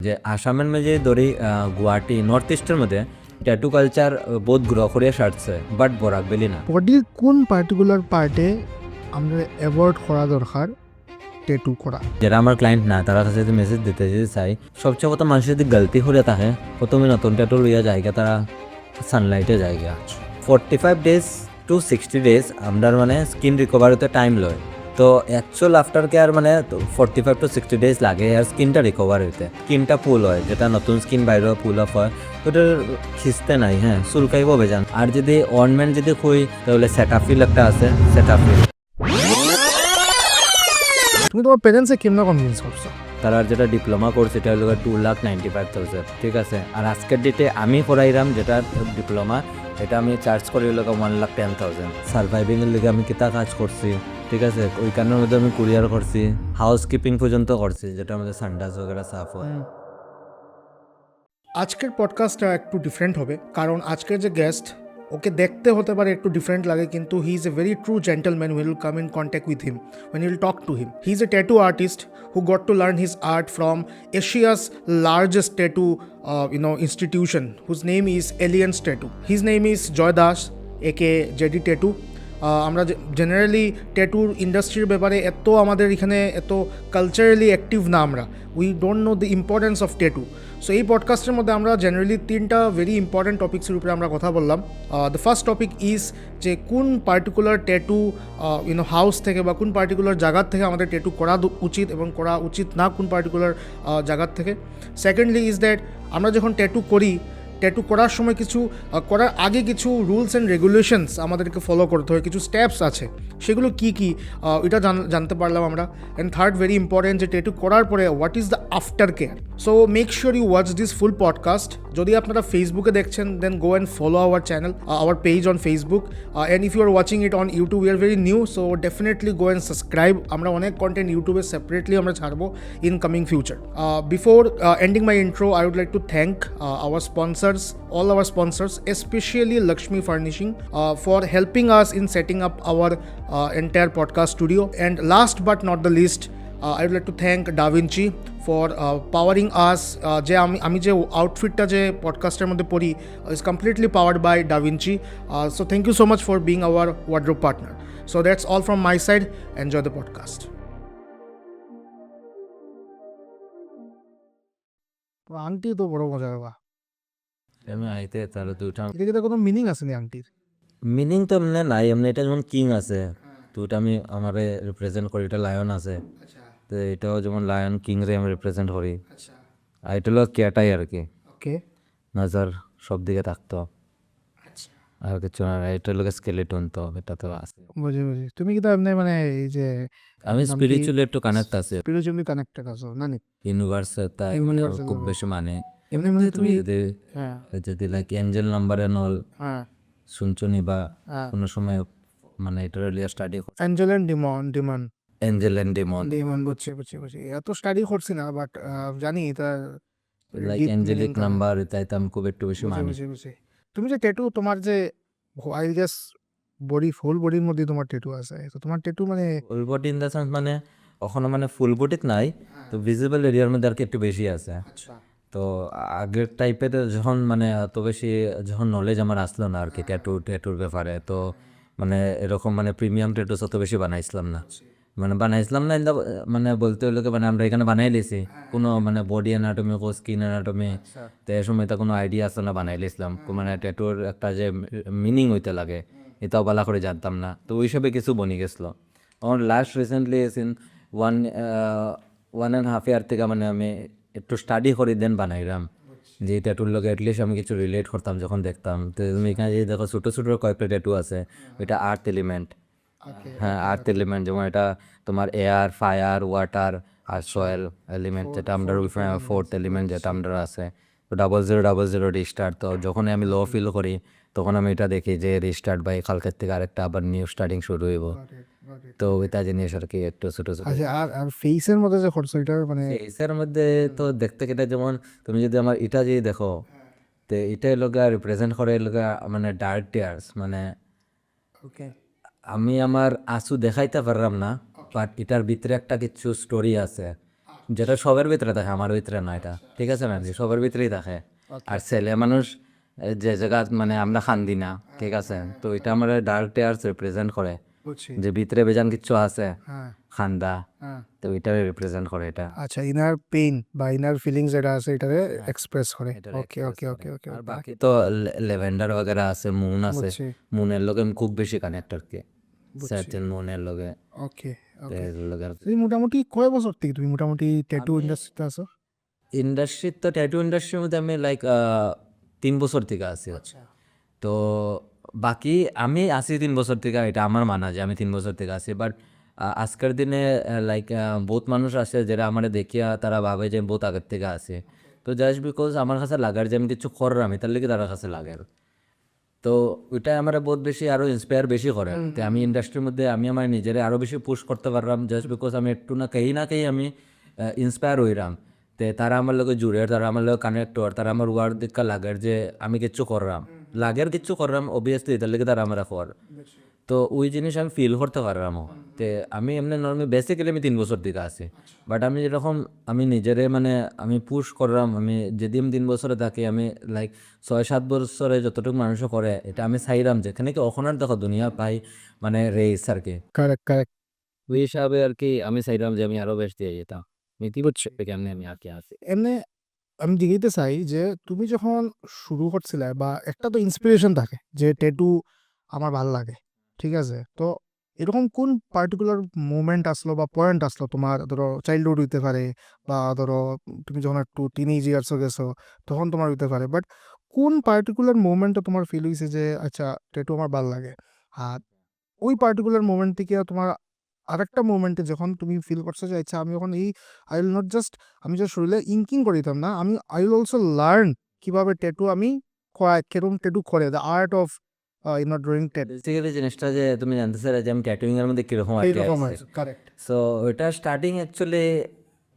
যে আসামের মধ্যে ধরি গুয়াহাটি নর্থ ইস্টের মধ্যে ট্যাটু কালচার বহুত গ্রো করে সারছে, বাট বরাক বেলি না। বডির কোন পার্টিকুলার পার্টে আমরা অ্যাভয়েড করা দরকার ট্যাটু করা? যারা আমার ক্লায়েন্ট না তারা কাছে যদি মেসেজ দিতে যদি চাই, সবচেয়ে প্রথম মানুষ যদি গলতি করে থাকে প্রথমে নতুন ট্যাটু লইয়া জায়গা তারা সানলাইটে জায়গা 45 days to 60 days আমরা মানে স্কিন রিকভার হতে টাইম লয়। তো অ্যাকচুয়াল আফটার কেয়ার মানে 45 to 60 days লাগে আর স্কিনটা রিকভার হইতে। স্কিনটা ফুল হয়, যেটা নতুন স্কিন বাইরে ফুল অফ হয়, তো ওটা খিস্তে নাই, হ্যাঁ চুলকাইব বেজান। আর যদি অর্নমেন্ট যদি খুঁই তাহলে সেটাফিল একটা আছে, সেটাফিল। তুমি তোমার প্যারেন্টসে কেমন কনভিন্স করছো? তারা যেটা ডিপ্লোমা করছে এটা হলো 2,95,000, ঠিক আছে। আর আজকের ডেটে আমি পড়াইলাম যেটা ডিপ্লোমা, এটা আমি চার্জ করি হলো 1,10,000। সার্ভাইভিংয়ের লিগে আমি কিতা কাজ করছি, ঠিক আছে। ওই কারণের মধ্যে আমি কুরিয়ার করছি, হাউস কিপিং পর্যন্ত করছি, যেটা আমাদের সান্ডাস বগেরা সাফ হয়। আজকের পডকাস্টটা একটু ডিফারেন্ট হবে, কারণ আজকের যে গেস্ট ওকে দেখতে হতে পারে একটু ডিফারেন্ট লাগে, কিন্তু he is a very true gentleman will come in contact with him when you will talk to him. He is a tattoo artist who got to learn his art from Asia's largest tattoo institution, whose name is Aliens Tattoo. His name is Joy Das, aka JD Tattoo. আমরা generally ট্যাটুর ইন্ডাস্ট্রির ব্যাপারে এত আমাদের এখানে এত culturally active না, আমরা we don't know the importance of tattoo. So এই পডকাস্টের মধ্যে আমরা জেনারেলি 3টা ভেরি ইম্পর্টেন্ট টপিক্সের উপরে আমরা কথা বললাম। দ্য ফার্স্ট টপিক ইজ যে কোন পার্টিকুলার ট্যাটু হাউস থেকে বা কোন পার্টিকুলার জায়গার থেকে আমাদের ট্যাটু করা উচিত এবং করা উচিত না কোন পার্টিকুলার জায়গার থেকে। সেকেন্ডলি ইজ দ্যাট আমরা যখন ট্যাটু করি, ট্যাটু করার সময় কিছু করার আগে কিছু রুলস অ্যান্ড রেগুলেশনস আমাদেরকে ফলো করতে হয়, কিছু স্টেপস আছে, সেগুলো কী কী এটা জানতে পারলাম আমরা। অ্যান্ড থার্ড ভেরি ইম্পর্টেন্ট, যে ট্যাটু করার পরে what is the after care. So make sure you watch this full podcast. যদি আপনারা ফেসবুকে দেখছেন, then go and follow our channel, our page on Facebook, and if you are watching it on YouTube, you are very new, so definitely go and subscribe. আমরা অনেক content ইউটিউবে separately আমরা ছাড়বো in coming future. Before ending my intro, I would like to thank our sponsors, all our sponsors, especially Lakshmi Furnishing, for helping us in setting up our entire podcast studio. And last but not the least, I would like to thank Da Vinci for powering us. যে আমি যে আউটফিটটা যে পডকাস্টের মধ্যে পড়ি is completely powered by Da Vinci. So thank you so much for being our wardrobe partner. So that's all from my side. Enjoy the podcast. আংটি তো বড় মজা বাবা। আমি আইতে তাহলে দুটা এটা কোনো মিনিং আছে নি আংটির? মিনিং তো এমনি নাই, এমনি এটা যেমন কিং আছে, তো ওটা আমি আমারে রিপ্রেজেন্ট করি, এটা লায়ন আছে, তো এটাও যেমন লায়ন কিং রে আমি রিপ্রেজেন্ট করি। আর এটা হলো ক্যাটাই আর কি, ওকে, নজর সব দিকে থাকতো আর কিছু না। এটা হলো স্কেলেটন, তো এটা তো আছে। বুঝি বুঝি। তুমি কি তো এমনি মানে এই যে আমি স্পিরিচুয়ালি একটু কানেক্ট আছে, স্পিরিচুয়ালি কানেক্টেড আছো না? ইউনিভার্সের তাই Universal খুব বেশি মানে। এমনি মানে তুমি যদি হ্যাঁ যদি লাইক এঞ্জেল নাম্বারে নল হ্যাঁ শুনছনি বা হ্যাঁ কোনো সময় মানে এটা study angel and demon angel and demon, demon বুঝছি বুঝছি বুঝছি। এত স্টাডি করছি না, বাট জানি এটা লাইক অ্যাঞ্জেলিক নাম্বার, তাই তো আমি খুব একটু বেশি বুঝছি মানি। বুঝছি বুঝছি। তুমি যে ট্যাটু, তোমার যে আই গেস বডি, ফুল বডির মধ্যে তোমার ট্যাটু আছে, তো তোমার ট্যাটু মানে full body in the sense মানে কখনো মানে ফুল বডিত নাই, তো ভিজিবল এরিয়ার মধ্যে আর কি একটু বেশি আছে। আচ্ছা তো আগের টাইপের যখন মানে এত বেশি যখন নলেজ আমার আসলো না আর কি ট্যাটুর ব্যাপারে, তো মানে এরকম মানে প্রিমিয়াম ট্যাটুস অত বেশি বানাইছিলাম না, মানে বানাইছিলাম না মানে বলতে হলো কি মানে আমরা এখানে বানাই লিছি কোনো মানে বডি অ্যানাটমি কো স্কিন অ্যানাটমি, তো এই সময় তো কোনো আইডিয়া আসতো না, বানাই লিছিলাম মানে ট্যাটুর একটা যে মিনিং হইতে লাগে এটাও ভালো করে জানতাম না, তো ওইসবে কিছু বনি গেছিলো। আমার লাস্ট রিসেন্টলি ইন 1.5 ইয়ার থেকে মানে আমি একটু স্টাডি করি দেন বানাইলাম, যে ট্যাটুর লোক অ্যাটলিস্ট আমি কিছু রিলেট করতাম যখন দেখতাম। তো তুমি এখানে যে দেখো ছোটো ছোটো কয়েকটা ট্যাটু আছে, ওইটা আর্থ এলিমেন্ট, হ্যাঁ আর্থ এলিমেন্ট, যেমন এটা তোমার এয়ার, ফায়ার, ওয়াটার আর সয়েল এলিমেন্ট, যেটা আমরা 4th এলিমেন্ট যেটা আমরা আছে। তো 0000 রিস্টার্ট, তো যখন আমি লো ফিল করি তখন আমি এটা দেখি যে রিস্টার্ট বাই কালকের থেকে আরেকটা আবার নিউ স্টার্টিং শুরু হইব, তো ওইটা জিনিস আর কি একটু ছোটো ছোটো। আচ্ছা। আর ফেসের মধ্যে যে খরচ, এটা মানে এসের মধ্যে তো দেখতে গেলে যেমন তুমি যদি আমার এটা যদি দেখো, তো এটা এলাকা রিপ্রেজেন্ট করে এলাকা মানে ডার্ক টিয়ার্স, মানে ওকে আমি আমার আসু দেখাইতে পারলাম না, বাট এটার ভিতরে একটা কিছু স্টোরি আছে, যেটা সবার ভিতরে থাকে, আমার ভিতরে না এটা, ঠিক আছে না, যে সবার ভিতরেই থাকে। আর ছেলে মানুষ যে জায়গা মানে আমরা খান্দি না, ঠিক আছে, তো এটা আমার ডার্ক টেয়ার্স রিপ্রেজেন্ট করে, বুঝছি। যে ভিতরে বেজান কিছু আছে হ্যাঁ খান্দা, হ্যাঁ। তো এটা রিপ্রেজেন্ট করে এটা। আচ্ছা, ইনার পেইন বা ইনার ফিলিংস যেটা আছে এটারে এক্সপ্রেস করে। এটার ওকে express ওকে করে। ওকে ওকে আর বাকি তো লেভেন্ডার বগেরা আছে, মুন আছে, বুঝছি। মুনের লগে আমি খুব বেশি কানেক্ট আর কি, সার্টেন মুনের লগে, ওকে তো ওকে। এর লগে তুমি মোটামুটি কয় বছর থেকে তুমি মোটামুটি ট্যাটু ইন্ডাস্ট্রিতে আছো? ইন্ডাস্ট্রি তো ট্যাটু ইন্ডাস্ট্রির মধ্যে আমি লাইক 3 বছর থেকে আছি। আচ্ছা তো বাকি আমি আছি 3 বছর থেকে, এটা আমার মানা যে আমি 3 বছর থেকে আছি। বাট আজকের দিনে লাইক বহুত মানুষ আছে যারা আমার দেখিয়া তারা ভাবে যে বহুত আগের থেকে আছে, তো জাস্ট বিকজ আমার কাছে লাগার যে আমি কিছু করলাম তার লেগে তার কাছে লাগার, তো ওইটা আমার বহুত বেশি আরও ইন্সপায়ার বেশি করে। তো আমি ইন্ডাস্ট্রির মধ্যে আমি আমার নিজেরে আরও বেশি পুশ করতে পারলাম জাস্ট বিকজ আমি একটু না কেই আমি ইন্সপায়ার হইলাম। তে তারা আমার লগে জুড়ে, তারা আমার লগে কানেক্টর, তারা আমার ওয়ার্ড দেখা লাগার যে আমি কিচ্ছু করলাম, অবভিয়াসলি এটার লেগে তারা আমার কর, তো ওই জিনিস আমি ফিল করতে পারলাম। তে আমি এমনি নর্মালি বেসিক্যালি আমি 3 বছর দিকে আছি, বাট আমি যেরকম আমি নিজেরে মানে আমি পুশ করলাম, আমি যেদিন 3 বছরে থাকি আমি লাইক 6-7 বছরে যতটুকু মানুষ করে এটা আমি চাইলাম যেখানে কি ওখানের দেখো দুনিয়া পাই মানে রেস আর কি, কারেক্ট কারেক্ট। ওই হিসাবে আর কি আমি চাইলাম যে আমি আরো বেশ দিয়ে যেতাম, মিতি বুঝছে কেমনি আমি আর কি আছি। এমনি আমি দেখাইতে চাই যে তুমি যখন শুরু করছিলে বা একটা তো ইন্সপিরেশন থাকে যে ট্যাটু আমার ভালো লাগে, ঠিক আছে, তো এরকম কোন পার্টিকুলার মোমেন্ট আসলো বা পয়েন্ট আসলো তোমার, ধরো চাইল্ডহুড হইতে পারে বা ধরো তুমি যখন একটু টিনেজ ইয়ার্সও গেছো তখন তোমার হইতে পারে, বাট কোন পার্টিকুলার মোমেন্টে তোমার ফিল হয়েছে যে আচ্ছা ট্যাটু আমার ভালো লাগে, আর ওই পার্টিকুলার মোমেন্ট থেকে তোমার আরেকটা মোমেন্টে যখন তুমি ফিল করছো যে আচ্ছা আমি এখন এই আই উইল নট জাস্ট আমি যে শরীরে ইঙ্কিং করিতাম না, আমি আই উইল অলসো লার্ন কিভাবে ট্যাটু আমি কেরম ট্যাটু করে, the art of YONO drawing tattoo. Basically জিনিসটা যে তুমি জানতে চাইলে যে আমি ট্যাটুইং এর মধ্যে কিরকম আর কি এইরকম আছে, কারেক্ট। সো ওইটা স্টার্টিং অ্যাকচুয়ালি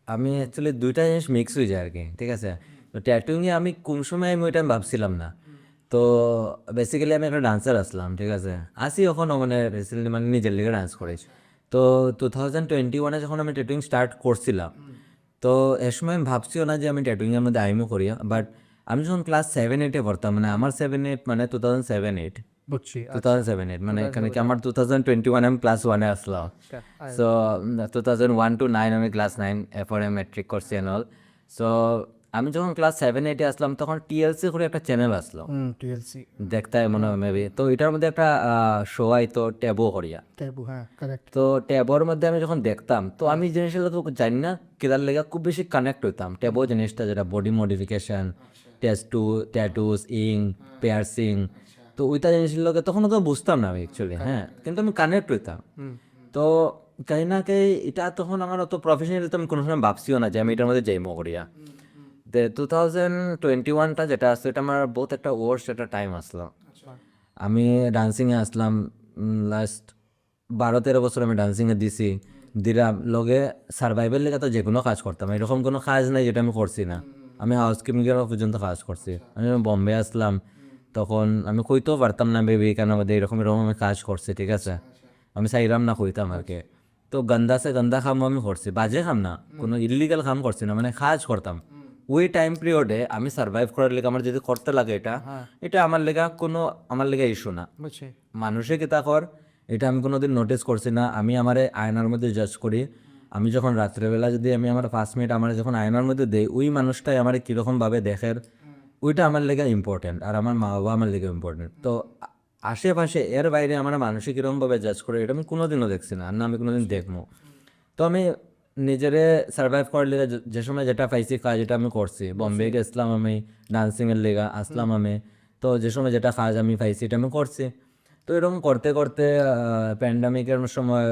আমি অ্যাকচুয়ালি দুইটা জিনিস মিক্স হয়ে যায় আর কি, ঠিক আছে, তো ট্যাটুইংয়ে আমি কোন সময় আমি ওইটা ভাবছিলাম না। তো বেসিক্যালি আমি একটা ডান্সার আসলাম, ঠিক আছে, আসি ওখানে মানে রিসেন্টলি মানে নিজের লিগে ডান্স করি। তো 2021 যখন আমি ট্যাটুইং স্টার্ট করছিলাম, তো এর সময় আমি ভাবছিও না যে আমি ট্যাটুইংয়ের মধ্যে আইমও করি, বাট আমি যখন ক্লাস 7-8 পড়তাম, মানে আমার 7-8 মানে 2007-8, বুঝছি। 2007-8 মানে এখানে কি আমার 2021 আমি ক্লাস 1-এ আসলাম। সো 2001-9 আমি ক্লাস 9 এরপরে মেট্রিক করছি এন অল। সো আমি যখন ক্লাস 7-8-এ আসলাম তখন টিএলসি করে একটা চ্যানেল আসলো, টিএলসি দেখতে হয় মনে হয় মেবি, তো এটার মধ্যে একটা শো আইতো ট্যাবো করিয়া, ট্যাবু, হ্যাঁ কারেক্ট। তো ট্যাবোর মধ্যে আমি যখন দেখতাম তো আমি জিনিসগুলো তো জানি না কেদার লেগে খুব বেশি কানেক্ট হইতাম ট্যাবো জিনিসটা, যেটা বডি মডিফিকেশন, ট্যাটুস, ইং, পেয়ারসিং, তো ওইটা জিনিসগুলোকে তখন তো বুঝতাম না আমি অ্যাকচুয়ালি, হ্যাঁ, কিন্তু আমি কানেক্ট হইতাম। তো কাহি না কাহি এটা তখন আমার অত প্রফেশনালি তো আমি কোনো সময় ভাবছিও না যে আমি এটার মধ্যে যাইমো করিয়া। 2021টা যেটা আসছে এটা আমার বহুত একটা ওয়ার্স্ট একটা টাইম আসলো। আমি ডান্সিংয়ে আসলাম লাস্ট 12-13 বছর আমি ডান্সিংয়ে দিছি, দিলাম লগে সার্ভাইভের লেগে তো যে কোনো কাজ করতাম, এরকম কোনো কাজ নাই যেটা আমি করছি না, আমি হাউস কিপিংয়ের পর্যন্ত কাজ করছি। আমি বম্বে আসলাম তখন আমি কইতেও পারতাম না বেবি কেন আমাদের এরকম এরকম আমি কাজ করছি, ঠিক আছে, আমি চাইলাম না কইতাম আর কি। তো গন্দা সে গন্দা কামও আমি করছি, বাজে কাম না, কোনো ইলিগাল কাম করছি না, মানে কাজ করতাম। ওই টাইম পিরিয়ডে আমি সার্ভাইভ করার লেগে আমার যদি করতে লাগে এটা এটা আমার লেগা কোনো আমার লেগা ইস্যু না। বুঝছি। মানুষে কিতা কর এটা আমি কোনোদিন নোটিস করছি না, আমি আমার আয়নার মধ্যে জাজ করি। আমি যখন রাত্রেবেলা যদি আমি আমার 5 মিনিট আমার যখন আয়নার মধ্যে দেই ওই মানুষটাই আমার কীরকমভাবে দেখের ওইটা আমার লেগে ইম্পর্টেন্ট, আর আমার মা বাবা আমার লেগে ইম্পর্টেন্ট। তো আশেপাশে এর বাইরে আমার মানুষে কীরকমভাবে জাজ করে এটা আমি কোনোদিনও দেখছি না, আর না আমি কোনোদিন দেখবো। তো আমি নিজেরে সার্ভাইভ করার লেগে যে সময় যেটা পাইছি কাজ যেটা আমি করছি, বম্বে গেছিলাম আমি ডান্সিংয়ের লেগা আসলাম আমি, তো যে সময় যেটা কাজ আমি পাইছি এটা আমি করছি। তো এরকম করতে করতে প্যান্ডামিকের সময়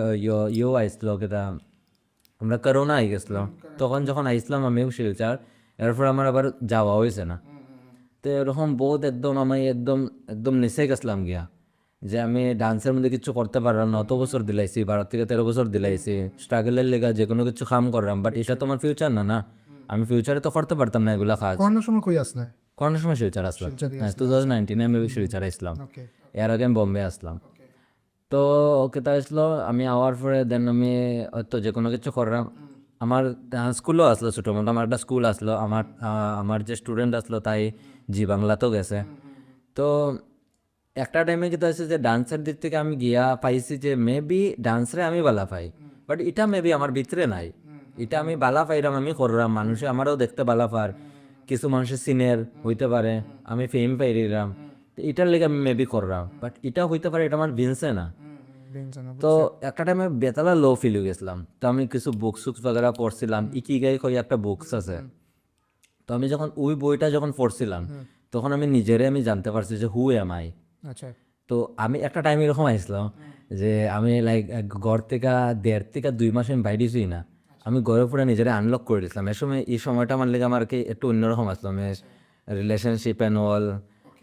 ইয়েও আইসলো কেটা আমরা করোনা আই গেছিলাম, তখন যখন আইসলাম আমিও শিলচার, এরপর আমার আবার যাওয়া হয়েছে না। তো এরকম বহুত একদম আমি একদম একদম নিচে গেছিলাম গিয়া, যে আমি ডান্সের মধ্যে কিছু করতে পারলাম না, অত বছর দিলাইছি 12 থেকে 13 বছর দিলাইছি স্ট্রাগলের লেগা যে কোনো কিছু কাম করলাম, বাট এটা তো আমার ফিউচার না, আমি ফিউচারে তো করতে পারতাম না এগুলা কাজ। কোন সময় কই আসলে? করোনার সময় শিলচার আসলাম, হ্যাঁ 2019 আমি শিলচার আসলাম, ওকে এর আগে আমি বম্বে আসলাম। তো ওকে তা আসলো আমি আওয়ার পরে দেন আমি হয়তো যে কোনো কিছু করলাম, আমার স্কুলও আসলো ছোটো মোটো, আমার একটা স্কুল আসলো, আমার যে স্টুডেন্ট আসলো তাই জি বাংলাতেও গেছে। তো একটা টাইমে যেটা হচ্ছে যে ডান্সের দিক থেকে আমি গিয়া পাইছি যে মেবি ডান্সরে আমি বালা পাই, বাট এটা মেবি আমার ভিতরে নাই। এটা আমি বালা পাইরাম, আমি করলাম, মানুষে আমারও দেখতে বালা পার, কিছু মানুষের সিনিয়র হইতে পারে, আমি ফেম পাইরাম, এটার লেগে আমি মেবি করলাম, বাট এটা হইতে পারে এটা আমার ভিনসে না। তো একটা টাইমে বেতালা লো ফিল হয়ে গেছিলাম, তো আমি কিছু বুকস সুকস বাগেরা পড়ছিলাম, ইকিগাই কই একটা বুকস আছে। তো আমি যখন ওই বইটা যখন পড়ছিলাম তখন আমি নিজেরে আমি জানতে পারছি যে হু এম আই। আচ্ছা তো আমি একটা টাইম এরকম আসলাম যে আমি লাইক ঘর থেকে 1.5 থেকে 2 মাস আমি বাইরেছি না, আমি ঘরে পুরো নিজেরে আনলক করে দিয়েছিলাম। এই সময়টা আমার লেগে আমার কি একটু অন্যরকম আসলো, আমি রিলেশনশিপ অ্যান্ড অল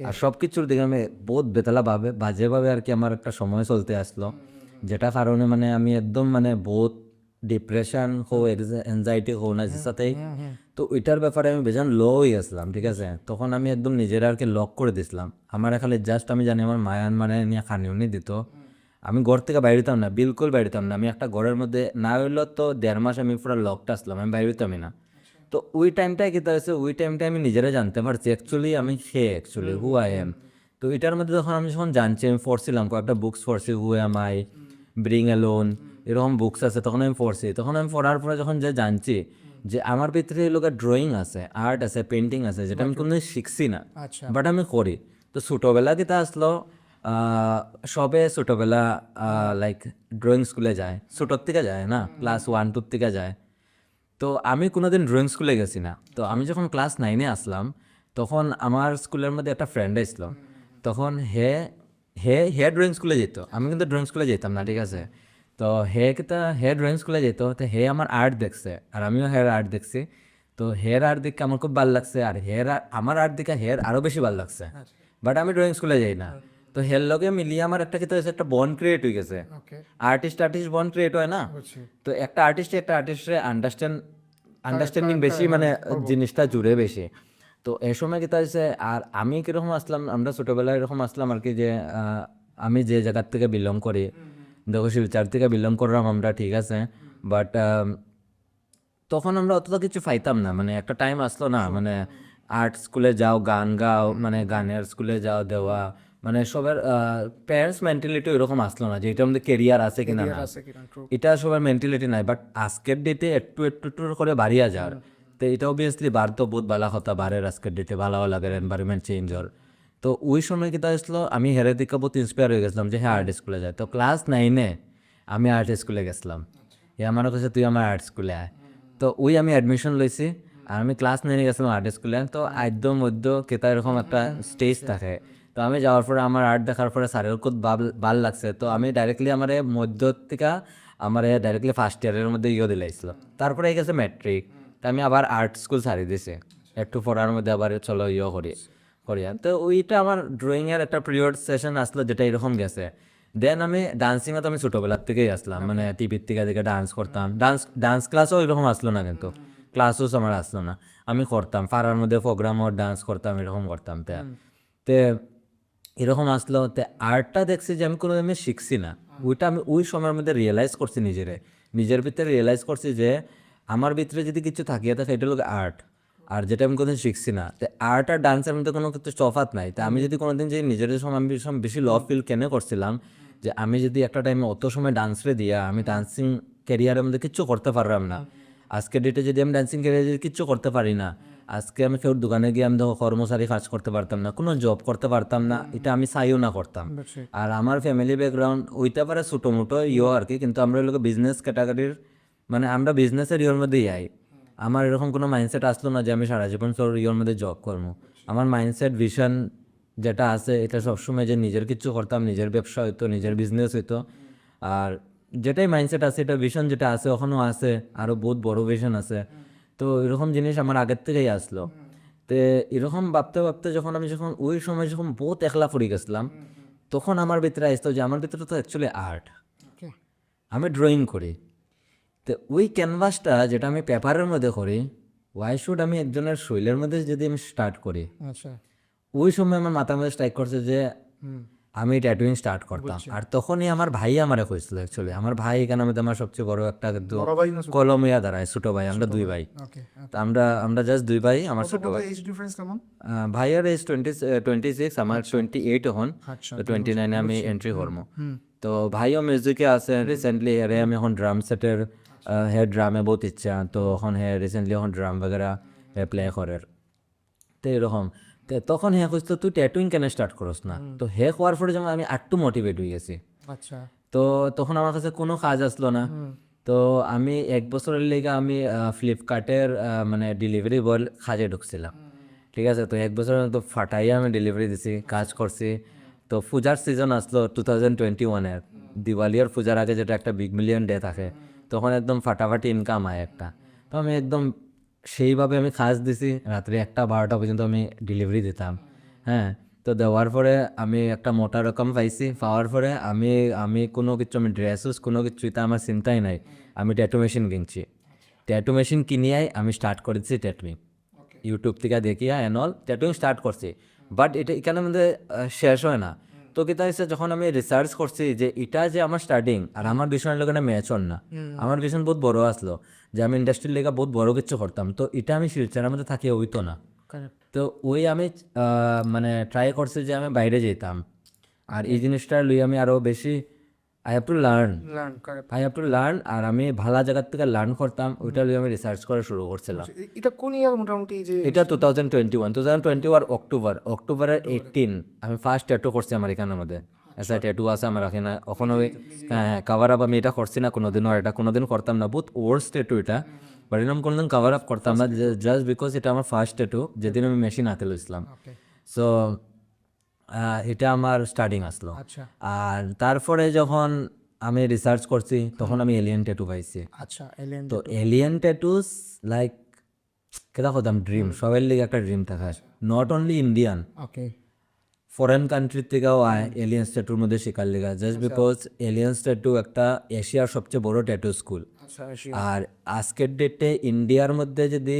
আর সব কিছুর দিকে আমি বহুত বেতালাভাবে বাজেভাবে আর কি আমার একটা সময় চলতে আসলো, যেটা কারণে মানে আমি একদম মানে বহুত ডিপ্রেশন হো এনজাইটি হো না যে সাথেই। তো ওইটার ব্যাপারে আমি বেজান লো হয়ে আসলাম, ঠিক আছে। তখন আমি একদম নিজের আর কি লক করে দিছিলাম। আমার খালি জাস্ট আমি জানি আমার মায়ান মানে নিয়ে খানিউনি দিত, আমি ঘর থেকে বাইরে হইতাম না, বিলকুল বাইরে হইতাম না। আমি একটা ঘরের মধ্যে না হইলো তো 1.5 মাস আমি পুরো লকটা আসলাম, আমি বাইরে হইতামই না। তো ওই টাইমটায় কী হয়েছে, ওই টাইমটা আমি নিজেরা জানতে পারছি অ্যাকচুয়ালি আমি অ্যাকচুয়ালি হু আই এম। তো এটার মধ্যে যখন জানছি, আমি পড়ছিলাম কয়েকটা বুকস পড়ছি, who am I, bring alone, এরকম বুকস আছে, তখন আমি পড়ছি। তখন আমি পড়ার পরে যখন যে জানছি যে আমার ভিতরে এই লোকের ড্রয়িং আছে, আর্ট আছে, পেন্টিং আছে, যেটা আমি কোনোদিন শিখছি না, আচ্ছা বাট আমি করি। তো ছোটোবেলা দিতে আসলো সবে ছোটোবেলা লাইক ড্রয়িং স্কুলে যায়, ছোটোর থেকে যায় না, ক্লাস 1-2 থেকে যায়। তো আমি কোনোদিন ড্রয়িং স্কুলে গেছি না। তো আমি যখন ক্লাস 9-এ আসলাম তখন আমার স্কুলের মধ্যে একটা ফ্রেন্ড আসছিল। তখন হে হে হে ড্রয়িং স্কুলে যেত, আমি কিন্তু ড্রয়িং স্কুলে যেতাম না, ঠিক আছে। তো হে ড্রয়িং স্কুলে যেত, তো হে আমার আর্ট দেখছে আর আমিও হের আর্ট দেখছি। তো হের আর্ট দেখে আমার খুব ভালো লাগছে, আর আমার আর্ট দেখে হের আরও বেশি ভালো লাগছে, বাট আমি ড্রয়িং স্কুলে যাই না। তো হের লগে মিলিয়ে আমার একটা কিন্তু একটা বন্ড ক্রিয়েট হয়ে গেছে, ওকে আর্টিস্ট বন্ড ক্রিয়েট হয় না। বুঝছি তো একটা আর্টিস্টের আন্ডারস্ট্যান্ডিং বেশি, মানে জিনিসটা জুড়ে বেশি। তো এই সময় কি হয়েছে, আর আমি কীরকম আসলাম, আমরা ছোটোবেলায় এরকম আসলাম আর কি যে আমি যে জায়গার থেকে বিলং করি, দেখো শিলচর থেকে বিলং করলাম আমরা, ঠিক আছে। বাট তখন আমরা অতটা কিছু পাইতাম না, মানে একটা টাইম আসলো না, মানে আর্ট স্কুলে যাও, গান গাও, মানে গানের স্কুলে যাও দেওয়া, মানে সবার প্যারেন্টস মেন্টালিটি এরকম আসলো না যে এটার মধ্যে কেরিয়ার আছে কিনা না, আছে কিনা ট্রু এটা সবার মেন্টালিটি নাই। বাট আজকের ডেটে একটু একটু একটু করে বাড়িয়া যার, তো এটা অবভিয়াসলি বাড়তো, বহুত ভালো কথা, বাড়ের আজকের ডেটে ভালো লাগে, এনভায়রনমেন্ট চেঞ্জ হওয়ার। তো ওই সময় কিতা আসলো, আমি হেরে দিকে বহুত ইন্সপায়ার হয়ে গেছিলাম যে হ্যাঁ আর্ট স্কুলে যায়। তো ক্লাস 9-এ আমি আর্ট স্কুলে গেছিলাম, এ আমারও কাছে তুই আমার আর্ট স্কুলে আয়। তো ওই আমি অ্যাডমিশন লইছি, আর আমি ক্লাস 9-এ গেছিলাম আর্ট স্কুলে। তো আদ্য মধ্য কেতা এরকম একটা স্টেজ থাকে। তো আমি যাওয়ার পরে আমার আর্ট দেখার পরে স্যারের খুব ভাল লাগছে। তো আমি ডাইরেক্টলি আমার মধ্য থেকে আমার ডাইরেক্টলি ফার্স্ট ইয়ারের মধ্যে দিলাইছিল। তারপরে এই গেছে ম্যাট্রিক, তো আমি আবার আর্ট স্কুল ছাড়ি দিছি, একটু পড়ার মধ্যে আবার চলো করিয়া। তো ওইটা আমার ড্রয়িংয়ের একটা পিরিয়ড সেশন আসলো যেটা এরকম গেছে। দেন আমি ডান্সিংয়ে তো আমি ছোটোবেলার থেকেই আসলাম, মানে টিভির থেকে দেখে ডান্স করতাম, ডান্স ক্লাসও এরকম আসলো না, কিন্তু ক্লাসও আমার আসলো না, আমি করতাম পাড়ার মধ্যে প্রোগ্রামও ডান্স করতাম, এরকম করতাম। তে এরকম আসলো, তে আর্টটা দেখছি যে আমি কোনো আমি শিখছি না, ওইটা আমি ওই সময়ের মধ্যে রিয়েলাইজ করছি, নিজের ভিতরে রিয়েলাইজ করছি যে আমার ভিতরে যদি কিছু থাকিয়ে থাকে এটা হলো আর্ট, আর যেটা আমি কোনোদিন শিখছি না। তো আর্ট আর ডান্সের মধ্যে কোনো কিছু তফাৎ নাই। তা আমি যদি কোনোদিন যে নিজের সময় আমি বেশি লভ ফিল কেন করছিলাম যে আমি যদি একটা টাইমে অত সময় ডান্সরে দিয়া আমি ডান্সিং ক্যারিয়ারের মধ্যে কিচ্ছু করতে পারলাম না, আজকের ডেটে যদি আমি ডান্সিং ক্যারিয়ারে কিচ্ছু করতে পারি না, আজকে আমি কেউ দোকানে গিয়ে আমি কর্মচারী কাজ করতে পারতাম না, কোনো জব করতে পারতাম না, এটা আমি চাইও না করতাম। আর আমার ফ্যামিলি ব্যাকগ্রাউন্ড ওইটা পারে ছোটো মোটো আর কি, কিন্তু আমরা লোক বিজনেস ক্যাটাগরির, মানে আমরা বিজনেসের মধ্যেই আই। আমার এরকম কোনো মাইন্ডসেট আসলো না যে আমি সারা জীবন মধ্যে জব করবো। আমার মাইন্ডসেট ভিশন যেটা আছে এটা সবসময় যে নিজের কিছু করতাম, নিজের ব্যবসা হইতো, নিজের বিজনেস হইতো। আর যেটাই মাইন্ডসেট আছে, এটা ভিশন যেটা আছে এখনও আছে, আরও বহুত বড় ভিশন আছে। তো এরকম জিনিস আমার আগের থেকেই আসলো। তো এরকম ভাবতে ভাবতে যখন ওই সময় যখন বহুত একলা পড়ে গেছিলাম, তখন আমার ভিতরে আসতো যে আমার ভিতরে তো অ্যাকচুয়ালি আর্ট, আমি ড্রয়িং করি। তো ওই ক্যানভাসটা যেটা আমি পেপারের মধ্যে করি, ওয়াই শুড আমি একজনের শৈলের মধ্যে যদি আমি স্টার্ট করি, আচ্ছা ওই সময় আমার মাথার মধ্যে স্ট্রাইক করছে যে আমি ট্যাটুইং স্টার্ট করতাম। আর তখনই আমার ভাই আমারে কইছিল অ্যাকচুয়ালি, আমার ভাই এখানে মধ্যে আমার সবচেয়ে বড় একটা কিন্তু কলমিয়া দাঁড়ায়, ছোট ভাই, আমরা দুই ভাই। ওকে তো আমরা জাস্ট দুই ভাই, আমার ছোট ভাই। এজ ডিফারেন্স কেমন? ভাইয়ার এজ 26, আমার 28 এখন, আচ্ছা, তো 29 আমি এন্ট্রি করবো। তো ভাইও মিউজিকে আছে রিসেন্টলি, এরে আমি এখন ড্রাম সেটের, হে ড্রামে বহুত ইচ্ছা, তো এখন হে রিসেন্টলি এখন ড্রাম বগেরা প্লে করে। তো এরকম তখন হে কইতো তুই ট্যাটুইং কেন স্টার্ট করস না? তো হে হওয়ার পরে যেমন আমি আরেকটু মোটিভেট হয়ে গেছি। আচ্ছা, তো তখন আমার কাছে কোনো কাজ আসলো না। তো আমি 1 বছরের লেগে আমি ফ্লিপকার্টের মানে ডেলিভারি বয় কাজে ঢুকছিলাম। ঠিক আছে, তো 1 বছর তো ফাটাইয়া আমি ডেলিভারি দিছি, কাজ করছি। তো পূজার সিজন আসলো 2021-এর, দিওয়ালিয়ার পূজার আগে, যেটা একটা বিগ মিলিয়ন ডে থাকে, তখন একদম ফাটাফাটি ইনকাম হয় একটা। তো আমি একদম সেইভাবে আমি কাজ দিছি, রাত্রি 1টা 12টা পর্যন্ত আমি ডেলিভারি দিতাম। হ্যাঁ, তো দেওয়ার পরে আমি একটা মোটা রকম পাইছি, পাওয়ার পরে আমি আমি কোনো কিছু, আমি ড্রেসেস কোনো কিছু, এটা আমার চিন্তাই নাই। আমি ট্যাটু মেশিন কিনছি, ট্যাটু মেশিন কিনিয়াই আমি স্টার্ট করেছি ট্যাটুইং। ইউটিউব থেকে দেখিয়া অল ট্যাটুইং স্টার্ট করছি। বাট এটা এখানে মধ্যে শেষ হয় না। তো কিতা হয়েছে, যখন আমি রিসার্চ করছি যে এটা যে আমার স্টার্টিং আর আমার ভীষণের লোক ম্যাচ হন না, আমার ভীষণ বহুত বড় আসলো যে আমি ইন্ডাস্ট্রির লেগে বহুত বড় কিছু করতাম, তো এটা আমি ফিউচারের মধ্যে থাকিয়ে হইতো না। তো ওই আমি মানে ট্রাই করছি যে আমি বাইরে যেতাম, আর এই জিনিসটা লই আমি আরও বেশি আই হ্যাভ টু লার্ন, আর আমি ভালো জায়গার থেকে লার্ন করতাম, ওইটা লই আমি রিসার্চ করা শুরু করছিলাম। এটা কোন ইয়ার মোটামুটি যে এটা 2021 অক্টোবরের 18 আমি ফার্স্ট ট্যাটু করছি আমার এখানের মধ্যে। এসা ট্যাটু আছে আমার এখানে, ওখানে কাভার আপ আমি এটা করছি না কোনোদিনও, আর এটা কোনোদিন করতাম না, বহুত ওয়ার্স ট্যাটু এটা, বাট এরকম কোনোদিন কাভার আপ করতাম না, জাস্ট বিকজ এটা আমার ফার্স্ট ট্যাটু, যেদিন আমি মেশিন হাতে লইছিলাম। সো এটা আমার স্টার্টিং আসলো। আচ্ছা আর তারপরে যখন আমি রিসার্চ করছি, তখন আমি এলিয়েন ট্যাটু পাইছি। আচ্ছা, এলিয়েন তো এলিয়েন ট্যাটুস লাইক কেটা হতাম ড্রিম, সবার লিগে একটা ড্রিম থাকে, not only Indian, okay foreign কান্ট্রির থেকেও আয় এলিয়েন্স ট্যাটুর মধ্যে শেখার লিগা, জাস্ট বিকজ এলিয়েন্স ট্যাটু একটা এশিয়ার সবচেয়ে বড় ট্যাটু স্কুল। আচ্ছা আর আজকের ডেটে ইন্ডিয়ার মধ্যে যদি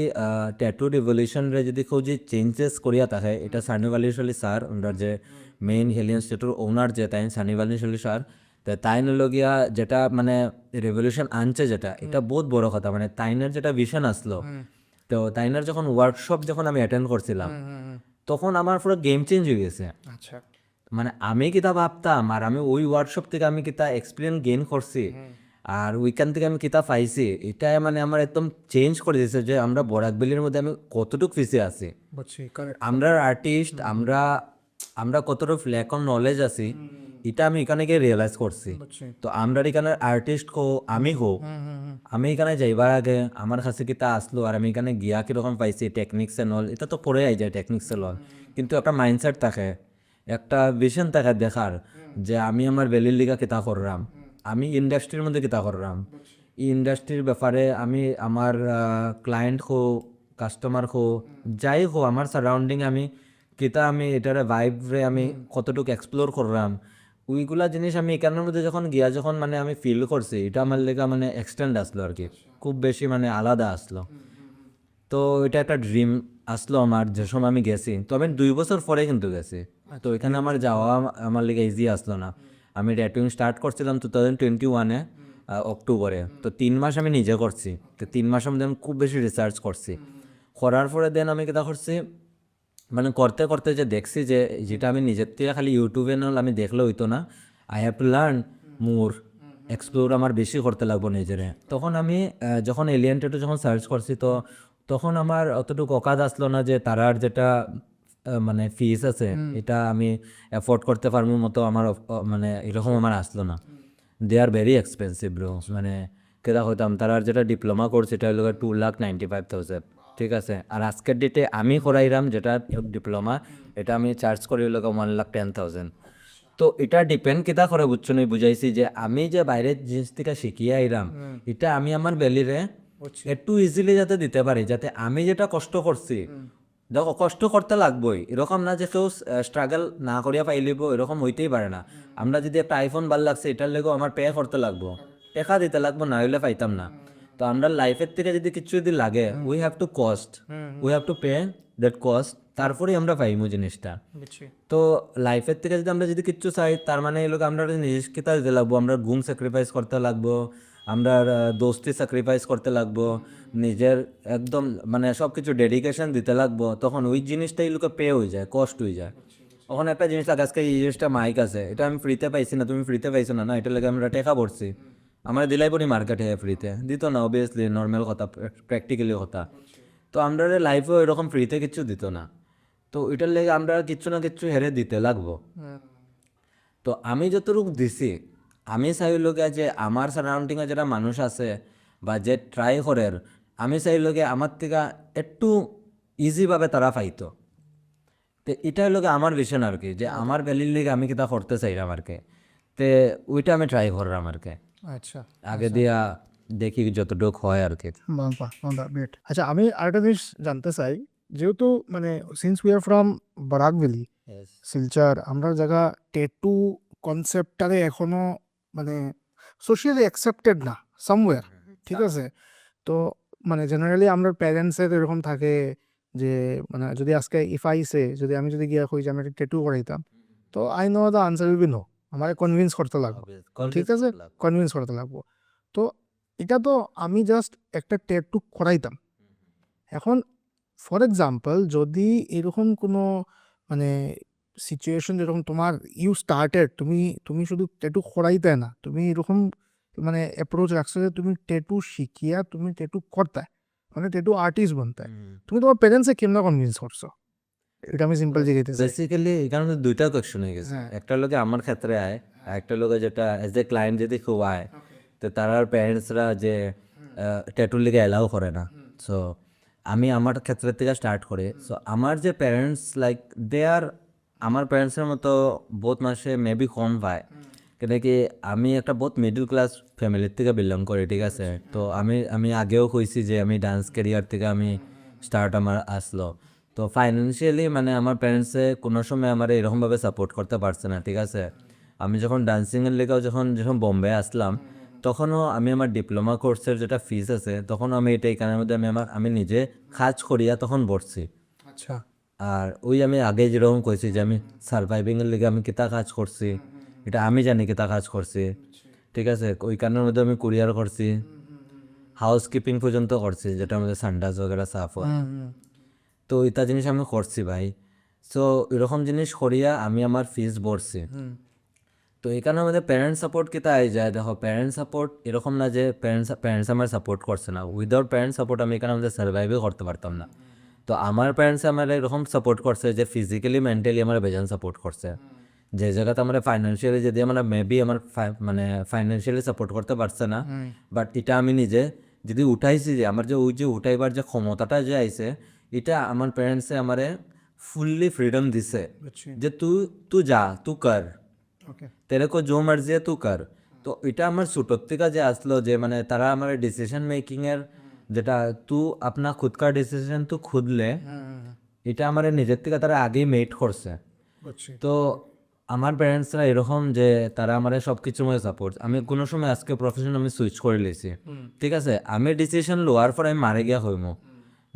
ট্যাটু রিভলিউশনরে যদি কেউ যে চেঞ্জেস করিয়া থাকে, এটা সানি আলী স্যার, ওনার যে মেইন এলিয়েন্স ট্যাটুর ওনার যে তাই সানি আলী স্যার, তো তাই লগিয়া যেটা মানে রেভলিউশন আনছে, যেটা এটা বহুত বড় কথা, মানে তাইনের যেটা ভিশন আসলো, তো তাইনের যখন ওয়ার্কশপ যখন আমি অ্যাটেন্ড করছিলাম, তখন আমার পুরো গেম চেঞ্জ হয়ে গেছে। আচ্ছা মানে আমি কিতা ভাবতাম, আর আমি ওই ওয়ার্কশপ থেকে আমি কিতা এক্সপিরিয়েন্স গেইন করছি, আর ওইখান থেকে আমি কিতা পাইছি, এটা মানে আমার একদম চেঞ্জ করে দিয়েছে যে আমরা বরাকবেলির মধ্যে আমি কতটুকু পিছিয়ে আছি, বুঝছি, কারেক্ট। আমরা আর্টিস্ট, আমরা কতটুকু ল্যাক অফ নলেজ আছি, এটা আমি এখানে গিয়ে রিয়েলাইজ করছি। তো আমরা এখানে আর্টিস্ট আমি এখানে যাইবার আগে আমার কাছে কিতা আসলো, আর আমি এখানে গিয়া কিরকম পাইছি টেকনিক্স এন্ড অল, এটা তো পরে আই যায় টেকনিক্স এন্ড অল, কিন্তু একটা মাইন্ডসেট থাকে, একটা ভিশন থাকে দেখার, যে আমি আমার ভ্যালির লিগা কিতা করলাম, আমি ইন্ডাস্ট্রির মধ্যে কিতা করলাম, এই ইন্ডাস্ট্রির ব্যাপারে আমি আমার ক্লায়েন্ট কাস্টমার যাই আমার সারাউন্ডিং আমি কিতা, আমি এটারে ভাইবরে আমি কতটুকু এক্সপ্লোর করলাম, ওইগুলা জিনিস আমি এখানের মধ্যে যখন গিয়া যখন মানে আমি ফিল করছি, এটা আমার লেগা মানে এক্সটেন্ড আসলো আর কি, খুব বেশি মানে আলাদা আসলো। তো এটা একটা ড্রিম আসলো আমার, যে সময় আমি গেছি, তো আমি 2 বছর পরে কিন্তু গেছি, তো এখানে আমার যাওয়া আমার লেগে ইজি আসলো না। আমি ট্যাটুইং স্টার্ট করছিলাম 2021-এ অক্টোবরে, তো 3 মাস আমি নিজে করছি, তো 3 মাসের মধ্যে আমি খুব বেশি রিসার্চ করছি, করার পরে দেন আমি কেটা করছি, মানে করতে করতে যে দেখছি যে যেটা আমি নিজের থেকে খালি ইউটিউবে আমি দেখলে হইতো না, I have to learn more, explore আমার বেশি করতে লাগবো নিজেরে। তখন আমি যখন এলিয়েন ট্যাটু যখন সার্চ করছি, তো তখন আমার অতটুকু অকাদ আসলো না যে তারার যেটা মানে ফিস আছে, এটা আমি অ্যাফোর্ড করতে পারবো মতো আমার মানে এরকম আমার আসলো না, দে আর ভেরি এক্সপেন্সিভ ব্রো। মানে কেদা হইতাম তারার যেটা ডিপ্লোমা কোর্স, এটা হলো 2,95,000, ঠিক আছে, আর আজকের ডেটে আমি করাইলাম যেটা ডিপ্লোমা, এটা আমি চার্জ করি হলো 1,10,000। তো এটা ডিপেন্ড কেটা করে বুঝছো নি, বুঝাইছি যে আমি যে বাইরের জিনিস থেকে শিখিয়ে আইলাম, এটা আমি আমার ভ্যালিরে একটু ইজিলি যাতে দিতে পারি, যাতে আমি যেটা কষ্ট করছি, দেখো কষ্ট করতে লাগবোই, এরকম না যে কেউ স্ট্রাগল না করিয়া পাইলিব, এরকম হইতেই পারে না। আমরা যদি একটা আইফোন ভাল লাগছে, এটার লেগেও আমার পে করতে লাগবো, টাকা দিতে লাগবো, না হইলে পাইতাম না। তো আমরা লাইফের থেকে যদি কিছু যদি লাগে, we have to pay that cost, তারপরেই আমরা পাইমু জিনিসটা। তো লাইফের থেকে যদি আমরা যদি কিচ্ছু চাই, তার মানে এই লোক আমরা নিজেকে তার দিতে লাগবো, আমরা ঘুম স্যাক্রিফাইস করতে লাগবো, আমরা দোস্তি স্যাক্রিফাইস করতে লাগবো, নিজের একদম মানে সব কিছু ডেডিকেশন দিতে লাগবো, তখন ওই জিনিসটাই লোকে পে হয়ে যায়, কষ্ট হয়ে যায়। ওখানে একটা জিনিস লাগে, আজকে এই জিনিসটা মাইক আছে, এটা আমি ফ্রিতে পাইছি না, তুমি ফ্রিতে পাইছো না, না এটা লাগে আমরা টেকা পড়ছি, আমরা দিলাই পড়ি মার্কেটে ফ্রিতে দিত না, অবভিয়াসলি নর্মাল কথা, প্র্যাকটিক্যালি কথা। তো আমরা লাইফেও এরকম ফ্রিতে কিচ্ছু দিত না, তো ওইটার লেগে আমরা কিচ্ছু না কিচ্ছু হেরে দিতে লাগবো। তো আমি যতটুকু দিছি, আমি চাই লোকে যে আমার সারাউন্ডিংয়ে যারা মানুষ আছে বা যে ট্রাই করের, আমি চাই লোকে আমার থেকে একটু ইজিভাবে তারা পাইতো। তো এটাই লোকে আমার ভিশন আর কি, যে আমার ভ্যালির লিগে আমি কিতা করতে চাইলাম আর কি। তে ওইটা আমি ট্রাই করলাম আর কি, আচ্ছা আগে দিয়া দেখি যতটুকু হয় আর কি। বেট। আচ্ছা আমি আরেকটা জিনিস জানতে চাই, যেহেতু মানে since we are from Barack valley, Silchar, আমরা জায়গা ট্যাটু কনসেপ্টটারে এখনো মানে সোশিয়ালি অ্যাকসেপ্টেড না সামওয়্যার, ঠিক আছে? তো মানে জেনারেলি আমরা প্যারেন্টসের এরকম থাকে যে মানে যদি আজকে ইফ আই সে, যদি আমি যদি গিয়া কই যে আমি একটা ট্যাটু করাইতাম, তো I know the answer will be no, আমার কনভিন্স করতে লাগবে, ঠিক আছে, কনভিন্স করতে লাগবো। তো এটা তো আমি জাস্ট একটা ট্যাটু করাইতাম। এখন ফর এক্সাম্পল যদি এরকম কোনো মানে সিচুয়েশন যেরকম তোমার ইউ স্টার্টেড, তুমি তুমি শুধু ট্যাটু করাইতে না, তুমি এরকম মানে অ্যাপ্রোচ রাখছো যে তুমি ট্যাটু শিখিয়া তুমি ট্যাটু করতে, মানে ট্যাটু আর্টিস্ট বনতে, তুমি তোমার প্যারেন্টসে কেমন কনভিন্স করছো? এটা আমি সিম্পল জিজ্ঞাসা চাই। বেসিক্যালি এখানে দুইটা কোয়েশ্চন হয়ে গেছে, একটা লোকে আমার ক্ষেত্রে আয়, একটা লোকে যেটা এজ এ ক্লায়েন্ট যদি খুব আয়, তো তার প্যারেন্টসরা যে ট্যাটুর লিগে অ্যালাউ করে না। সো আমি আমার ক্ষেত্রের থেকে স্টার্ট করি। সো আমার যে প্যারেন্টস লাইক দে আর আমার প্যারেন্টসের মতো বহুত মাসে মেবি কম পায়, কেন কি আমি একটা বহুত মিডল ক্লাস ফ্যামিলির থেকে বিলং করি, ঠিক আছে? তো আমি আগেও কইছি যে আমি ডান্স ক্যারিয়ার থেকে আমি স্টার্ট আমার আসলো। তো ফাইন্যান্সিয়ালি মানে আমার প্যারেন্টসে কোনো সময় আমার এরকমভাবে সাপোর্ট করতে পারছে না, ঠিক আছে? আমি যখন ডান্সিংয়ের লেগেও যখন যখন বোম্বে আসলাম, তখনও আমি আমার ডিপ্লোমা কোর্সের যেটা ফিস আছে, তখন আমি এটা এখানের মধ্যে আমি নিজে কাজ করিয়া তখন ভরছি। আচ্ছা আর ওই আমি আগে যেরকম কইছি যে আমি সার্ভাইভিংয়ের লেগে আমি কিতা কাজ করছি, এটা আমি জানি কিতা কাজ করছি, ঠিক আছে? ওই কারণের মধ্যে আমি কুরিয়ার করছি, হাউস কিপিং পর্যন্ত করছি, যেটার মধ্যে সান্ডাস বগেরা সাফ হয়। তো এটা জিনিস আমি করছি ভাই। সো এরকম জিনিস করিয়া আমি আমার ফিস ভরছি। তো এখানে আমাদের প্যারেন্টস সাপোর্ট কিতা আই যায়, দেখো প্যারেন্টস সাপোর্ট এরকম না যে প্যারেন্টস আমার সাপোর্ট করছে না, উইদাউট প্যারেন্টস সাপোর্ট আমি এখানে আমাদের সার্ভাইভই করতে পারতাম না। তো আমার প্যারেন্টস আমার এরকম সাপোর্ট করছে যে ফিজিক্যালি মেন্টালি আমার বেজান সাপোর্ট করছে, যে জায়গাতে আমরা ফাইন্যান্সিয়ালি যদি আমরা মেবি আমার মানে ফাইন্যান্সিয়ালি সাপোর্ট করতে পারছে না, বাট এটা আমি নিজে যদি উঠাইছি, যে আমার যে ওই যে উঠাইবার যে ক্ষমতাটা যে আইছে, এটা আমার প্যারেন্টসে আমারে ফুললি ফ্রিডম দিছে যে তুই যা তুই কর, ওকে तेरे को जो मर्जी है तू कर। তো এটা আমার ছোটোর থেকে যে আসলো, যে মানে তারা আমার ডিসিশন মেকিং এর যেটা তু আপনা খুদ কা ডিসিশন তু খুদ লে, এটা আমার নিজের থেকে তারা আগেই মেড করছে। বুঝছি। তো আমার প্যারেন্টসরা এরকম যে তারা আমার সব কিছুর মধ্যে সাপোর্ট, আমি কোনো সময় আজকে প্রফেশন আমি সুইচ করে লিছি, ঠিক আছে? আমি ডিসিশন লোয়ার পর আমি মারে গিয়া হইমো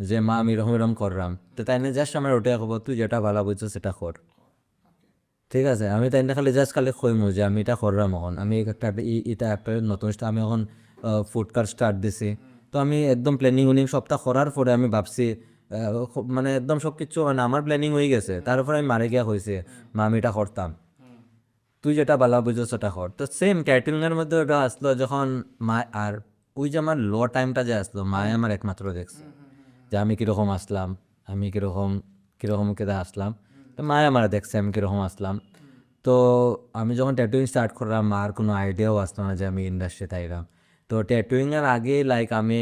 যে মা আমি এরকম এরকম করলাম, তো তাই না জাস্ট আমার ওটাই খবর, তুই যেটা ভালো বুঝছো সেটা কর, ঠিক আছে? আমি তাই না খালি জাস্ট খালি কইমু যে আমি এটা করলাম, এখন আমি একটা এটা একটা নতুন আমি এখন ফুড কার্ট স্টার্ট দিছি। তো আমি একদম প্ল্যানিং উনিং সপ্তাহ করার পরে আমি ভাবছি মানে একদম সব কিছু মানে আমার প্ল্যানিং হয়ে গেছে, তারপরে আমি মারে গিয়া হয়েছে মা আমি এটা করতাম, তুই যেটা ভালো বুঝো সেটা কর। তো সেম ক্যাটারিংয়ের মধ্যে ওটা আসলো যখন মা, আর ওই যে আমার লো টাইমটা যে আসলো, মায়ে আমার একমাত্র দেখছে যে আমি কীরকম আসলাম, আমি কীরকম কীরকম কেদা আসলাম, তো মায়ে আমার দেখছে আমি কীরকম আসলাম। তো আমি যখন ট্যাটুইং স্টার্ট করলাম, মার কোনো আইডিয়াও আসতো না যে আমি ইন্ডাস্ট্রিতে আইলাম। তো ট্যাটুইংয়ের আগে লাইক আমি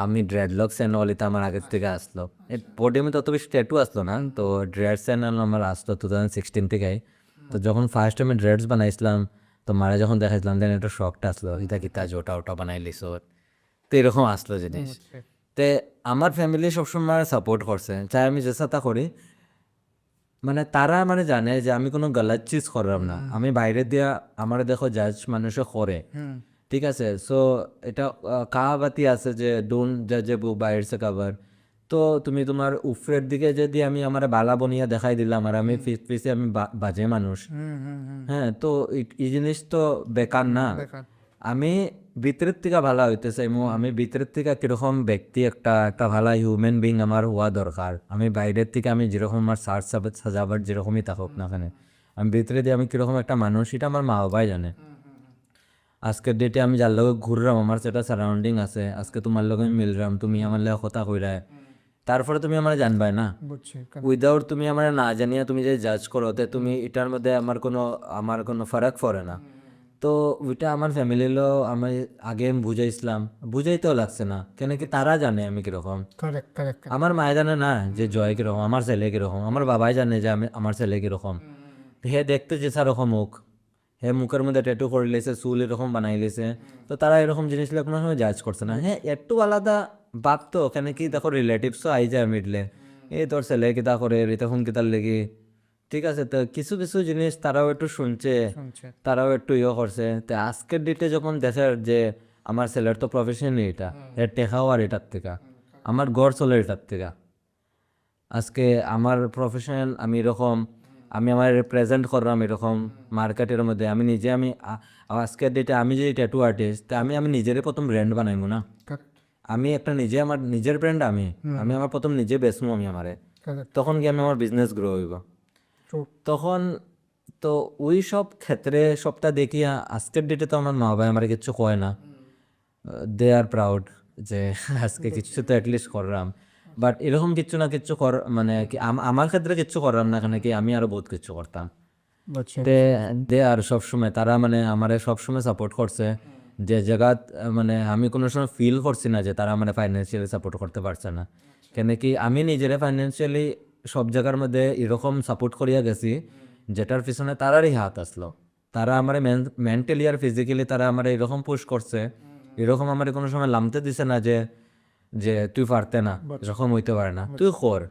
আমি ড্রেডলক্স অ্যান্ড অল এটা আমার আগের থেকে আসলো, পোডিয়ামে তত বেশি ট্যাটু আসলো না, তো ড্রেডস অ্যান্ড আমার আসলো 2016 থেকেই। তো যখন ফার্স্ট আমি ড্রেডস বানাইছিলাম, তো মারা যখন দেখাইছিলাম দেন একটা শখটা আসলো, এটা কি কাজ ওটা ওটা বানাইলিস, তো এরকম আসলো জিনিস। তে আমার ফ্যামিলি সবসময় সাপোর্ট করছে, চাই আমি যে সাথে করি, মানে তারা মানে জানে যে আমি কোনো গলত চিজ করলাম না, আমি বাইরে দিয়া আমার দেখো জাজ মানুষে করে, ঠিক আছে? সো এটা কাহাবাতি আছে যে ডোন্ট জাজ a book by its a cover. তো তো তুমি তোমার উপরের দিকে যদি আমি আমার বালা বনিয়া দেখাই দিলাম আর আমি পিছে আমি বাজে মানুষ, হ্যাঁ, তো এই জিনিস তো বেকার না। আমি ভিতরের থেকে ভালো হইতে চাইমু, আমি ভিতরের থেকে কিরকম ব্যক্তি একটা একটা ভালো হিউম্যান বিং আমার হওয়া দরকার। আমি বাইরের থেকে আমি যেরকম আমার সাজ সাজাবার যেরকমই থাকুক না কেন, আমি ভিতরে দিয়ে আমি কিরকম একটা মানুষ এটা আমার মা বাবাই জানে। আজকের ডেটে আমি যার লগে ঘুরলাম, আমার যেটা সারাউন্ডিং আছে, আজকে তোমার লগে আমি মিললাম, তুমি আমার লগে কথা কইরা, তারপরে তুমি আমার জানবাই না। উইদাউট তুমি আমার না জানিয়া তুমি যে জাজ করো, তে তুমি এটার মধ্যে আমার কোনো ফারাক পড়ে না। তো ওইটা আমার ফ্যামিলিরও আমি আগে বুঝাইছিলাম, বুঝাইতেও লাগছে না, কেন কি তারা জানে আমি কিরকম। আমার মায়ে জানে না যে জয় কিরকম, আমার ছেলে কিরকম, আমার বাবাই জানে যে আমার ছেলে কিরকম। হে দেখতে যে সারকম মুখ, হে মুখের মধ্যে ট্যাটু করে লেছে, চুল এরকম বানাই লেছে, তো তারা এরকম জিনিসগুলো কোনো সময় জাজ করছে না। হ্যাঁ, একটু আলাদা ভাবতো, কেন কি দেখো রিলেটিভসও আই যায় মিডলে, এই তোর ছেলে কিতা করে, তখন কিতার লেগে, ঠিক আছে। তো কিছু কিছু জিনিস তারাও একটু শুনছে, তারাও একটু করছে। তো আজকের ডেটে যখন দেখে যে আমার ছেলের তো প্রফেশনই এটা, এর টেকাও আর এটার থেকে, আমার গড় চলে এটার থেকে। আজকে আমার প্রফেশনাল আমি এরকম, আমি আমার প্রেজেন্ট করলাম এরকম মার্কেটের মধ্যে, আমি নিজে আজকের ডেটে আমি যে ট্যাটু আর্টিস্ট, তা আমি নিজেরই প্রথম ব্র্যান্ড বানাইমু না, আমি একটা নিজে আমার নিজের ব্র্যান্ড, আমি আমার প্রথম নিজে বেচমু আমি আমারে, তখন কি আমি আমার বিজনেস গ্রো হইব। তখন তো ওই সব ক্ষেত্রে সবটা দেখিয়া আজকের ডেটে তো আমার মা বাবা আমার কিছু কয় না, দে আর প্রাউড যে আজকে কিছু তো অ্যাটলিস্ট করলাম। বাট এরকম কিচ্ছু না কিচ্ছু মানে কি আমার ক্ষেত্রে কিচ্ছু করলাম না, কেন কি আমি আরো বহুত কিছু করতাম। দে আর সবসময় তারা মানে আমারে সবসময় সাপোর্ট করছে, যে জায়গাত মানে আমি কোনো সময় ফিল করছি না যে তারা মানে ফাইন্যান্সিয়ালি সাপোর্ট করতে পারছে না, কেন কি আমি নিজেরা ফাইন্যান্সিয়ালি সব জায়গার মধ্যে এরকম সাপোর্ট করিয়া গেছি যেটার পিছনে তারারই হাত আসলো। তারা আমার মেন্টালি আর ফিজিক্যালি তারা আমার এরকম পুশ করছে, এরকম আমার কোনো সময় নামতে দিছে না যে যে তুই পারতে না, এরকম হইতে পারে না, তুই কর,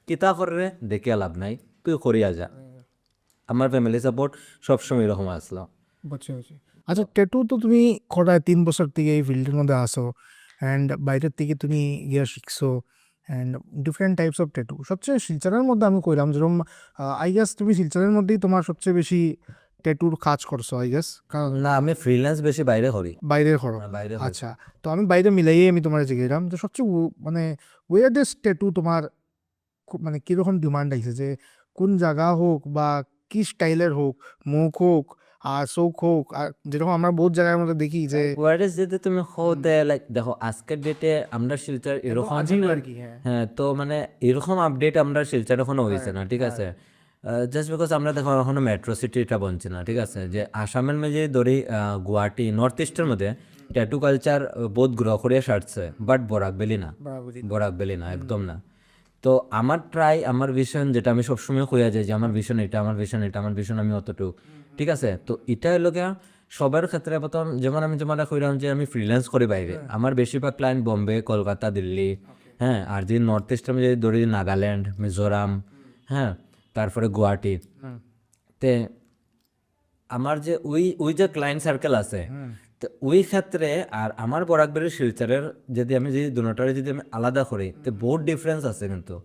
কিতা করে দেখিয়া লাভ নাই, তুই করিয়া যা। আমার ফ্যামিলি সাপোর্ট সবসময় এরকম আসলো। আচ্ছা, ট্যাটু তো তুমি করায় 3 বছর থেকে এই ফিল্ডের মধ্যে আসো, অ্যান্ড বাইরের থেকে তুমি গিয়া শিখছো, and different types of tattoo. সবচেয়ে শিলচরের মধ্যে আমি কইলাম যেরকম আই গেস তুমি শিলচরের মধ্যেই তোমার সবচেয়ে বেশি ট্যাটুর কাজ করছো আই গেস, কারণ না, আমি ফ্রিল্যান্স বেশি বাইরে করি। বাইরের করো। বাইরে আচ্ছা, তো আমি বাইরে মিলাইয়ে আমি তোমার জিজ্ঞেলাম যে সবচেয়ে মানে ওয়েয়ারডেস্ট ট্যাটু তোমার মানে কীরকম ডিমান্ড আইছে, যে কোন জায়গা হোক বা কি স্টাইলের হোক, মুখ হোক আর চোখ হোক, আর যেরকম আমরা বহুত জায়গার মধ্যে দেখি যে ওয়ারেস যেতে তুমি হতে লাইক দেখো আজকের ডেটে আমরা শিলচর এরকম আজিব আর কি। হ্যাঁ, হ্যাঁ, তো মানে এরকম আপডেট আমরা শিলচর এখনো হয়েছে না, ঠিক আছে। জাস্ট বিকজ আমরা দেখো এখনো মেট্রো সিটিটা বলছি না, ঠিক আছে। যে আসামের মধ্যে ধরি গুয়াহাটি নর্থ ইস্টের মধ্যে ট্যাটু কালচার বহুত গ্রো করে সারছে, বাট বরাক বেলি না, একদম না। তো আমার ভিশন যেটা আমি সবসময় কইয়া যাই যে আমার ভিশন এটা, আমার ভিশন এটা, আমার ভিশন আমি অতটুকু, ঠিক আছে। তো এটা হলো গিয়া সবার ক্ষেত্রে প্রথম, যেমন আমি তোমার কইলাম যে আমি ফ্রিল্যান্স করি বাইরে, আমার বেশিরভাগ ক্লায়েন্ট বোম্বে, কলকাতা, দিল্লি, হ্যাঁ, আর যদি নর্থ ইস্টের মধ্যে ধরি নাগাল্যান্ড, মিজোরাম, হ্যাঁ, তারপরে গুয়াহাটি। তে আমার যে ওই যে ক্লায়েন্ট সার্কেল আছে, তো ওই ক্ষেত্রে আর আমার বরাকবেলির শিলচরের যদি আমি দুটারে যদি আমি আলাদা করি, তো বহুত ডিফারেন্স আছে কিন্তু।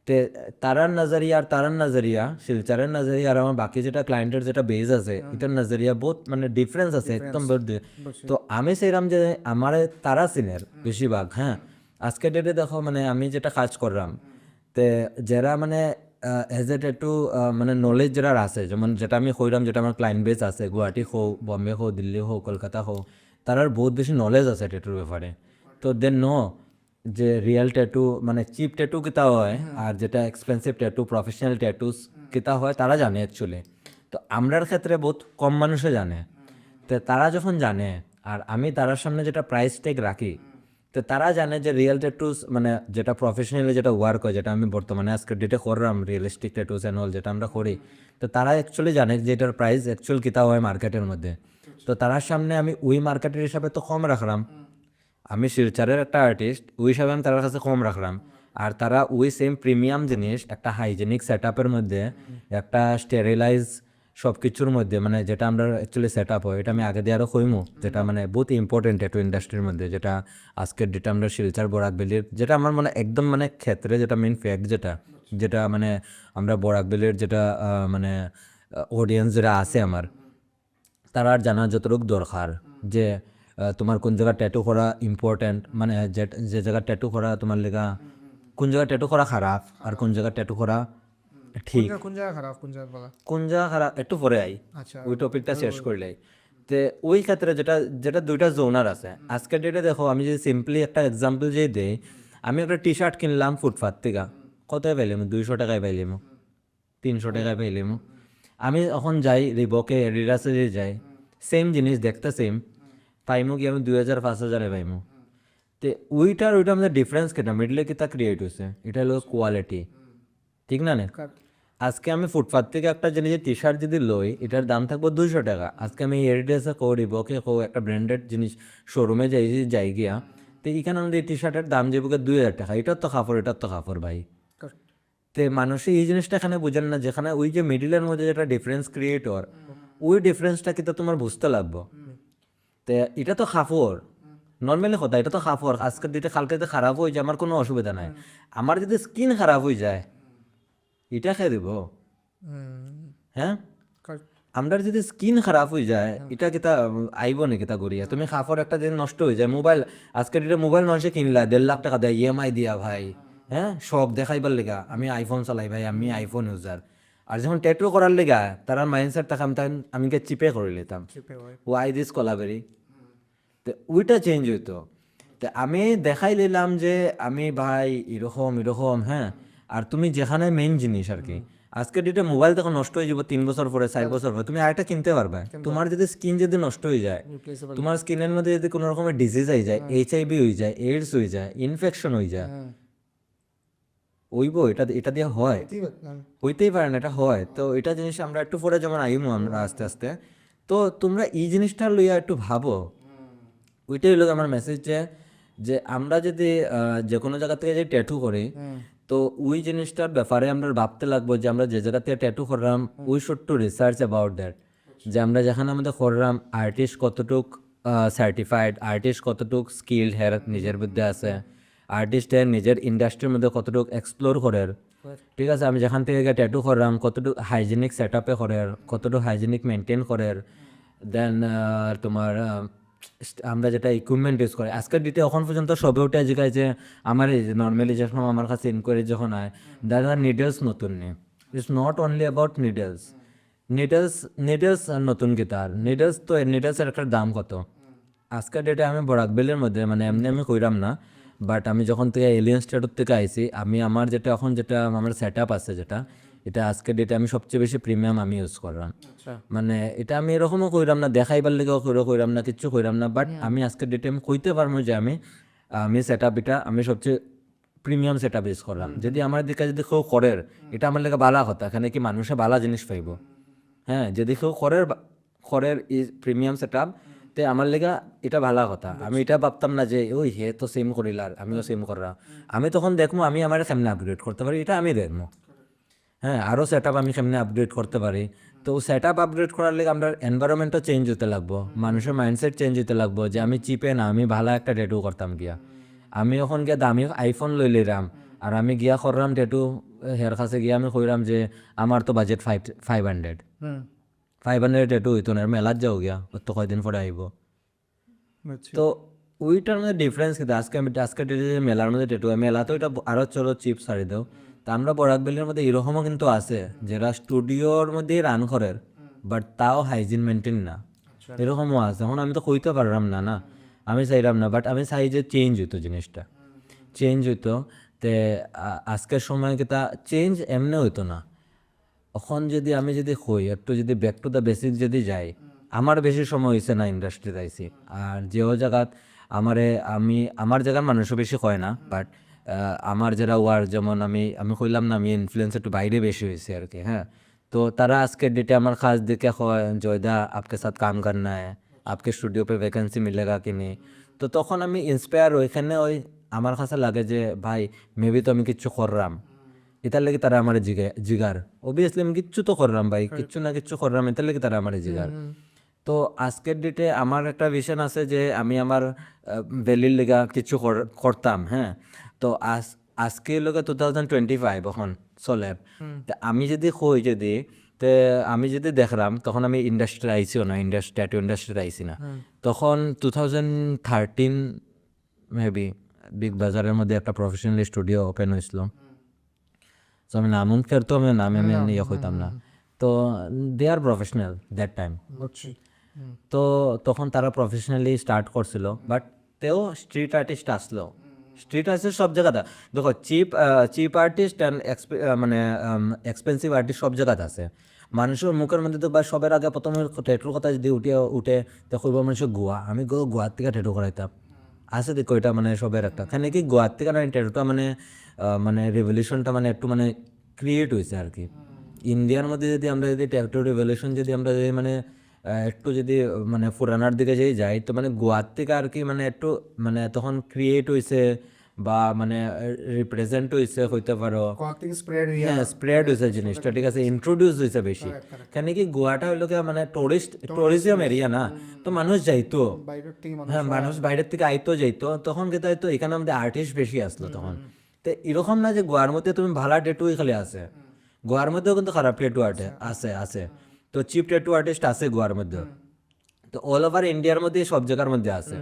তে তারার নাজারিয়া আর তারার নাজারিয়া, শিলচরের নাজারিয়া আর আমার বাকি যেটা ক্লায়েন্টের যেটা বেজ আছে এটার নাজারিয়া বহুত মানে ডিফারেন্স আছে একদম। তো আমি সেইরাম যে আমার তারা সিনের বেশিরভাগ, হ্যাঁ, আজকের ডেটে দেখো মানে আমি যেটা কাজ করলাম, তে যারা মানে এজ এ ট্যাটু মানে নলেজ যারা আছে, যেমন যেটা আমি কইলাম যেটা আমার ক্লায়েন্ট বেস আছে গুয়াহাটি হোক, বম্বে হোক, দিল্লি হোক, কলকাতা হোক, তারার বহুত বেশি নলেজ আছে ট্যাটুর ব্যাপারে। তো দেন যে রিয়েল ট্যাটু মানে চিপ ট্যাটু কিতা হয় আর যেটা এক্সপেন্সিভ ট্যাটু, প্রফেশনাল ট্যাটুস কিতা হয় তারা জানে অ্যাকচুয়ালি। তো আমরার ক্ষেত্রে বহুত কম মানুষে জানে। তো তারা যখন জানে আর আমি তারার সামনে যেটা প্রাইস ট্যাগ রাখি, তো তারা জানে যে রিয়েল ট্যাটুস মানে যেটা প্রফেশনালি যেটা ওয়ার্ক হয়, যেটা আমি বর্তমানে আজকের ডেটে করলাম, রিয়েলিস্টিক ট্যাটুস অ্যান্ড অল যেটা আমরা করি, তো তারা অ্যাকচুয়ালি জানে যে এটার প্রাইস অ্যাকচুয়াল কিতা হয় মার্কেটের মধ্যে। তো তারার সামনে আমি ওই মার্কেটের হিসাবে তো কম রাখলাম, আমি শিলচরের একটা আর্টিস্ট, ওই হিসাবে আমি তার কাছে কম রাখলাম। আর তারা ওই সেম প্রিমিয়াম জিনিস একটা হাইজেনিক সেট আপের মধ্যে, একটা স্টেরিলাইজ সব কিছুর মধ্যে মানে যেটা আমরা অ্যাকচুয়ালি সেট আপ হয় এটা আমি আগে দিয়ে আরও কইমু, যেটা মানে বহুত ইম্পর্টেন্ট ট্যাটু ইন্ডাস্ট্রির মধ্যে, যেটা আজকের ডেটে আমরা শিলচর বরাকবেলির যেটা আমার মানে একদম মানে ক্ষেত্রে যেটা মেন ফ্যাক্ট যেটা যেটা মানে আমরা বরাকবেলির যেটা মানে অডিয়েন্স যেটা আছে আমার, তারা আর জানা যতটুকু দরকার যে তোমার কোন জায়গায় ট্যাটু করা ইম্পর্ট্যান্ট, মানে যে যে জায়গায় ট্যাটু করা তোমার লেগা কোন জায়গায় ট্যাটু করা খারাপ আর কোন জায়গায় ট্যাটু করা ঠিক, কোন জায়গা খারাপ কোন জায়গা ভালো? কোন জায়গা খারাপ একটু পরে আই, আচ্ছা ওই টপিকটা শেষ করলেই। তে ওই ক্ষেত্রে যেটা যেটা দুইটা জোনার আছে আজকের ডেটে দেখো, আমি যদি সিম্পলি একটা এক্সাম্পল যে দিই, আমি একটা টি শার্ট কিনলাম ফুটপাথ থেকে, কতই পাইলাম 200 টাকায় পাইলাম, 300 টাকায় পাইলাম। আমি এখন যাই রিবকে এডিডাসে যে যাই, সেম জিনিস দেখতে সেম পাইমু কি আমি 2000-5000 পাইমু। তে ওইটার ওইটার মধ্যে ডিফারেন্স কেটা মিডলে কিতা ক্রিয়েট হয়েছে, এটা হলো কোয়ালিটি, ঠিক না? আজকে আমি ফুটপাথ থেকে একটা জিনিসের টি শার্ট যদি লই, এটার দাম থাকবো 200 টাকা। আজকে আমি এডিডাসে করিব ওকে একটা ব্র্যান্ডেড জিনিস শোরুমে যাই গিয়া, তো এখানে আমাদের টি শার্টের দাম যাবো 2000 টাকা। এটার তো কাপড়, এটার তো কাপড় ভাই। তে মানুষই এই জিনিসটা এখানে বুঝেন না, যেখানে ওই যে মিডিলের মধ্যে যেটা ডিফারেন্স ক্রিয়েটর, ওই ডিফারেন্সটা কিন্তু তোমার বুঝতে লাগবো। তে এটা তো কাপড়, নর্মালি কথা এটা তো কাপড়, আজকের দিতে কালকে যদি খারাপ হয়ে যায় আমার কোনো অসুবিধা নাই। আমার যদি স্কিন খারাপ হয়ে যায় এটা খেয়ে দিব, হ্যাঁ? আমরা যদি স্কিন খারাপ হয়ে যায় এটা কিতা আইব নাকি তা করিয়া? তুমি কাপড় একটা দিন নষ্ট হয়ে যায়, মোবাইল আজকের এটা মোবাইল মানুষে কিনলা 1.5 লাখ টাকা দেয় ইএমআই দিয়া ভাই, হ্যাঁ, সব দেখাইবার লেগা আমি আইফোন চালাই ভাই, আমি আইফোন ইউজার। আর যখন ট্যাটু করার লেগা তার মাইন্ডসেট থাকাম তখন আমি চিপে করে নিতাম, ওয়াই দিস কলাবেরি। তো ওইটা চেঞ্জ হইতো। তো আমি দেখাই নিলাম যে আমি ভাই এরকম এরকম, হ্যাঁ। আর তুমি যেখানে মেইন জিনিস আর কি, আজকের ডেটে মোবাইল তখন নষ্ট হয়ে যাবো 3 বছর পরে 4 বছর পরে, তুমি আরেকটা কিনতে পারবে। তোমার যদি স্কিন যদি নষ্ট হয়ে যায়, তোমার স্কিনের মধ্যে যদি কোনো রকমের ডিজিজ হয়ে যায়, HIV হয়ে যায়, এইডস হয়ে যায়, ইনফেকশন হয়ে যায়, ওইবো এটা এটা দিয়ে হয়, হইতেই পারে না, এটা হয়। তো এটা জিনিস আমরা একটু পরে যেমন আইমু আমরা আস্তে আস্তে, তো তোমরা এই জিনিসটা লইয়া একটু ভাবো। ওইটাই হলো আমার মেসেজ, যে আমরা যদি যে কোনো জায়গা থেকে যে ট্যাটু করি, তো ওই জিনিসটার ব্যাপারে আমরা ভাবতে লাগবো যে আমরা যে জায়গা থেকে ট্যাটু করলাম we should to research about that, যে আমরা যেখানে আমাদের করলাম আর্টিস্ট কতটুক সার্টিফাইড, আর্টিস্ট কতটুক স্কিল্ড হের নিজের মধ্যে আছে, আর্টিস্টের নিজের ইন্ডাস্ট্রির মধ্যে কতটুক এক্সপ্লোর করার, ঠিক আছে। আমি যেখান থেকে ট্যাটু করলাম কতটুক হাইজেনিক সেট আপে করার, কতটুক হাইজেনিক মেনটেন করার, দেন তোমার আমরা যেটা ইকুইপমেন্ট ইউজ করি আজকের ডেটে এখন পর্যন্ত সবে ওটা জিগায় যে আমার এই নর্মালি যখন আমার কাছে ইনকোয়ারি যখন হয়, দাদা নিডলস নতুন নেই, it's not only about needles, needles নতুন গিটার নিডলস, তো নিডলসের একটা দাম কত? আজকের ডেটে আমি বরাকবেলের মধ্যে মানে এমনি আমি কইরাম না, বাট আমি যখন থেকে এলিয়েন স্টেটর থেকে আইছি, আমি আমার যেটা এখন যেটা আমার সেট আপ আছে যেটা, এটা আজকের ডেটে আমি সবচেয়ে বেশি প্রিমিয়াম আমি ইউজ করলাম। মানে এটা আমি এরকমও কইরাম না, দেখাইবার লেগেও কইরাম না, কিচ্ছু কইরাম না, বাট আমি আজকের ডেটে আমি কইতে পারবো যে আমি আমি সেট আপ এটা আমি সবচেয়ে প্রিমিয়াম সেট আপ ইউজ করলাম। যদি আমার দিকে যদি কেউ করের, এটা আমার লেগে বালা কথা, এখানে কি মানুষে বালা জিনিস পাইব, হ্যাঁ। যদি কেউ খরের প্রিমিয়াম সেট আপ, তে আমার লেগা এটা ভালো কথা। আমি এটা ভাবতাম না যে ওই হে তো সেম করিল আর আমিও সেম করলাম, আমি তখন দেখবো আমি আমার কেমনে আপগ্রেড করতে পারি, এটা আমি দেখবো, হ্যাঁ। আরও সেট আপ আমি কেমনে আপগ্রেড করতে পারি। তো সেট আপ আপগ্রেড করার লেগে আমরা এনভায়রনমেন্টও চেঞ্জ হতে লাগবো, মানুষের মাইন্ডসেট চেঞ্জ হতে লাগবো, যে আমি চিপে না আমি ভালো একটা ট্যাটু করতাম গিয়া, আমি এখন গিয়া দামি আইফোন লই লিলাম, আর আমি গিয়া করলাম ট্যাটু হের কাছে গিয়া আমি কইলাম যে আমার তো বাজেট 500 ট্যাটু হইতো না, মেলাত যাও গিয়া তো কয়দিন পরে আইব। তো ওইটার মধ্যে ডিফারেন্স কিন্তু আজকে মেলার মধ্যে ট্যাটু হয়, মেলা তো এটা আরও চলো চিপ সারি দাও। তা আমরা বরাকবেলির মধ্যে এরকমও কিন্তু আছে যারা স্টুডিওর মধ্যেই রান করের, বাট তাও হাইজিন মেনটেন না, এরকমও আছে। এখন আমি তো কইতে পারলাম না, আমি চাইলাম না, বাট আমি চাই যে চেঞ্জ হইতো, জিনিসটা চেঞ্জ হইতো। তে আজকের সময় কিতা চেঞ্জ এমনি হইতো না। এখন যদি আমি যদি কই একটু যদি ব্যাক টু দ্য বেসিক যদি যাই, আমার বেশি সময় হয়েছে না ইন্ডাস্ট্রিতে আইছি, আর যেও জায়গাত আমার জায়গার মানুষও বেশি কয় না, বাট আমার যারা ওয়ার যেমন আমি কইলাম না আমি ইনফ্লুয়েন্স একটু বাইরে বেশি হয়েছে আর কি, হ্যাঁ। তো তারা আজকের ডেটে আমার কাজ দেখে কয় জয়দা আপকে সাথ কাম করনা है, आपके स्टूडियो पे वैकेंसी मिलेगा कि नहीं। তো তখন আমি ইন্সপায়ার ওইখানে ওই আমার কাছে লাগে যে ভাই মেবি তো আমি কিচ্ছু করলাম, এটার লাগে তারা আমার জিগার অবভিয়াসলি আমি কিচ্ছু তো করলাম ভাই, কিচ্ছু না কিচ্ছু করলাম, এটার লাগে তারা আমার জিগার। তো আজকের ডেটে আমার একটা ভিশন আছে যে আমি আমার ভ্যালির লেগা কিছু করতাম, হ্যাঁ। তো আজকে লোকে 2025 এখন চলে, তা আমি যদি কই যদি তে আমি যদি দেখলাম তখন আমি ইন্ডাস্ট্রি আইসিও না, ট্যাটু ইন্ডাস্ট্রিতে আইসি না, তখন 2013 মেবি বিগ বাজারের মধ্যে একটা প্রফেশনাল স্টুডিও ওপেন হয়েছিল। তো আমি নাম তো আমি নামে আমি ইয়ে হইতাম না। তো দে আর প্রফেশনাল দ্যাট টাইম। তো তখন তারা প্রফেশনালি স্টার্ট করছিল, বাট তেও স্ট্রিট আর্টিস্ট আসলো। স্ট্রিট আর্টিস্ট সব জায়গাতে দেখো, চিপ আর্টিস্ট অ্যান্ড মানে এক্সপেন্সিভ আর্টিস্ট সব জায়গাতে আছে। মানুষের মুখের মধ্যে তো বা সবের আগে প্রথমে ট্যাটুর কথা যদি উঠে দেখো মানুষের গোয়া, আমি গোয়ার থেকে ট্যাটু করাইতাম। আছে দেখো এটা মানে সবের একটা খানে কি গোয়ার থেকে না ট্যাটুটা মানে মানে রেভলিউশনটা মানে একটু মানে ক্রিয়েট হয়েছে আর কি। ইন্ডিয়ার মধ্যে যদি আমরা যদি ট্যাটু রেভলিউশন যদি আমরা যদি মানে একটু যদি মানে পুরানার দিকে যদি যাই, তো মানে গোয়ার থেকে আর কি মানে একটু মানে তখন ক্রিয়েট হয়েছে বা মানে রিপ্রেজেন্ট হইতে পারো, হ্যাঁ স্প্রেড হয়েছে জিনিসটা, ঠিক আছে, ইন্ট্রোডিউস হয়েছে বেশি। কেন কি গোয়াটা হইলো মানে টুরিজম এরিয়া না, তো মানুষ যাইতো, হ্যাঁ মানুষ বাইরের থেকে আইতো যাইতো, তখন কি তাইতো এখানে আমাদের আর্টিস্ট বেশি আসলো তখন। তো এরকম না যে গোয়ার মধ্যে তুমি ভালো ট্যাটুই খালি আছে, গোয়ার মধ্যেও কিন্তু খারাপ ট্যাটু আছে। তো চিপ ট্যাটু আর্টিস্ট আছে গোয়ার মধ্যে। তো অল ওভার ইন্ডিয়ার মধ্যে সব জায়গার মধ্যে আছে।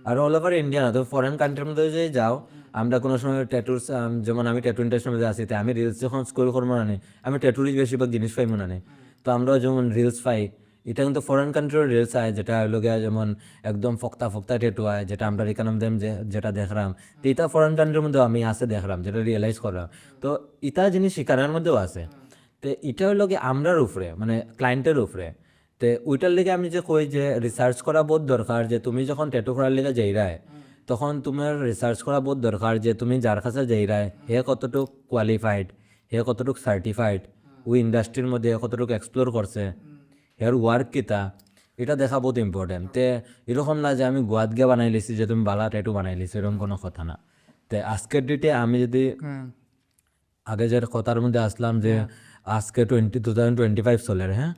আর অল ওভার ইন্ডিয়া না, তো ফরেন কান্ট্রির মধ্যে যদি যাও, আমরা কোনো সময় ট্যাটুর যেমন আমি ট্যাটু ইন্ডাস্ট্রির মধ্যে আছি, তাই আমি রিলস যখন স্ক্রোল করবো না, আমি ট্যাটুরই বেশিরভাগ জিনিস পাই মনে নেই। তো আমরাও যেমন রিলস পাই, এটা কিন্তু ফরেন কান্ট্রির রিলস আয়, যেটা হলো গিয়া যেমন একদম ফক্তা ট্যাটু আয়, যেটা আমরা এখানে যেটা দেখলাম, তো এটা ফরেন কান্ট্রির মধ্যেও আমি আছে দেখলাম, যেটা রিয়েলাইজ করলাম। তো ইটা জিনিস শিকারের মধ্যেও আছে। তো এটা হলো গিয়ে আমরার উপরে মানে ক্লায়েন্টের উপরে। তো ওইটার লিগে আমি যে কই যে রিসার্চ করা বহুত দরকার, যে তুমি যখন ট্যাটু করার লিগে যাইরায়, তখন তোমার রিসার্চ করা বহুত দরকার যে তুমি যার কাছে যাইরায় হে কতটুক কোয়ালিফাইড, হে কতটুক সার্টিফাইড, ওই ইন্ডাস্ট্রির মধ্যে কতটুক এক্সপ্লোর করছে, হের ওয়ার্ক কিতা, এটা দেখা বহুত ইম্পর্টেন্ট। তে এরকম না যে আমি গোয়াত গিয়ে বানাই লিছি যে তুমি বালা ট্যাটু বানাই লিছি, এরকম কোনো কথা না। তে আজকের ডেটে আমি যদি আগে যে কথার মধ্যে আসলাম যে আজকে 2025 চলের, হ্যাঁ,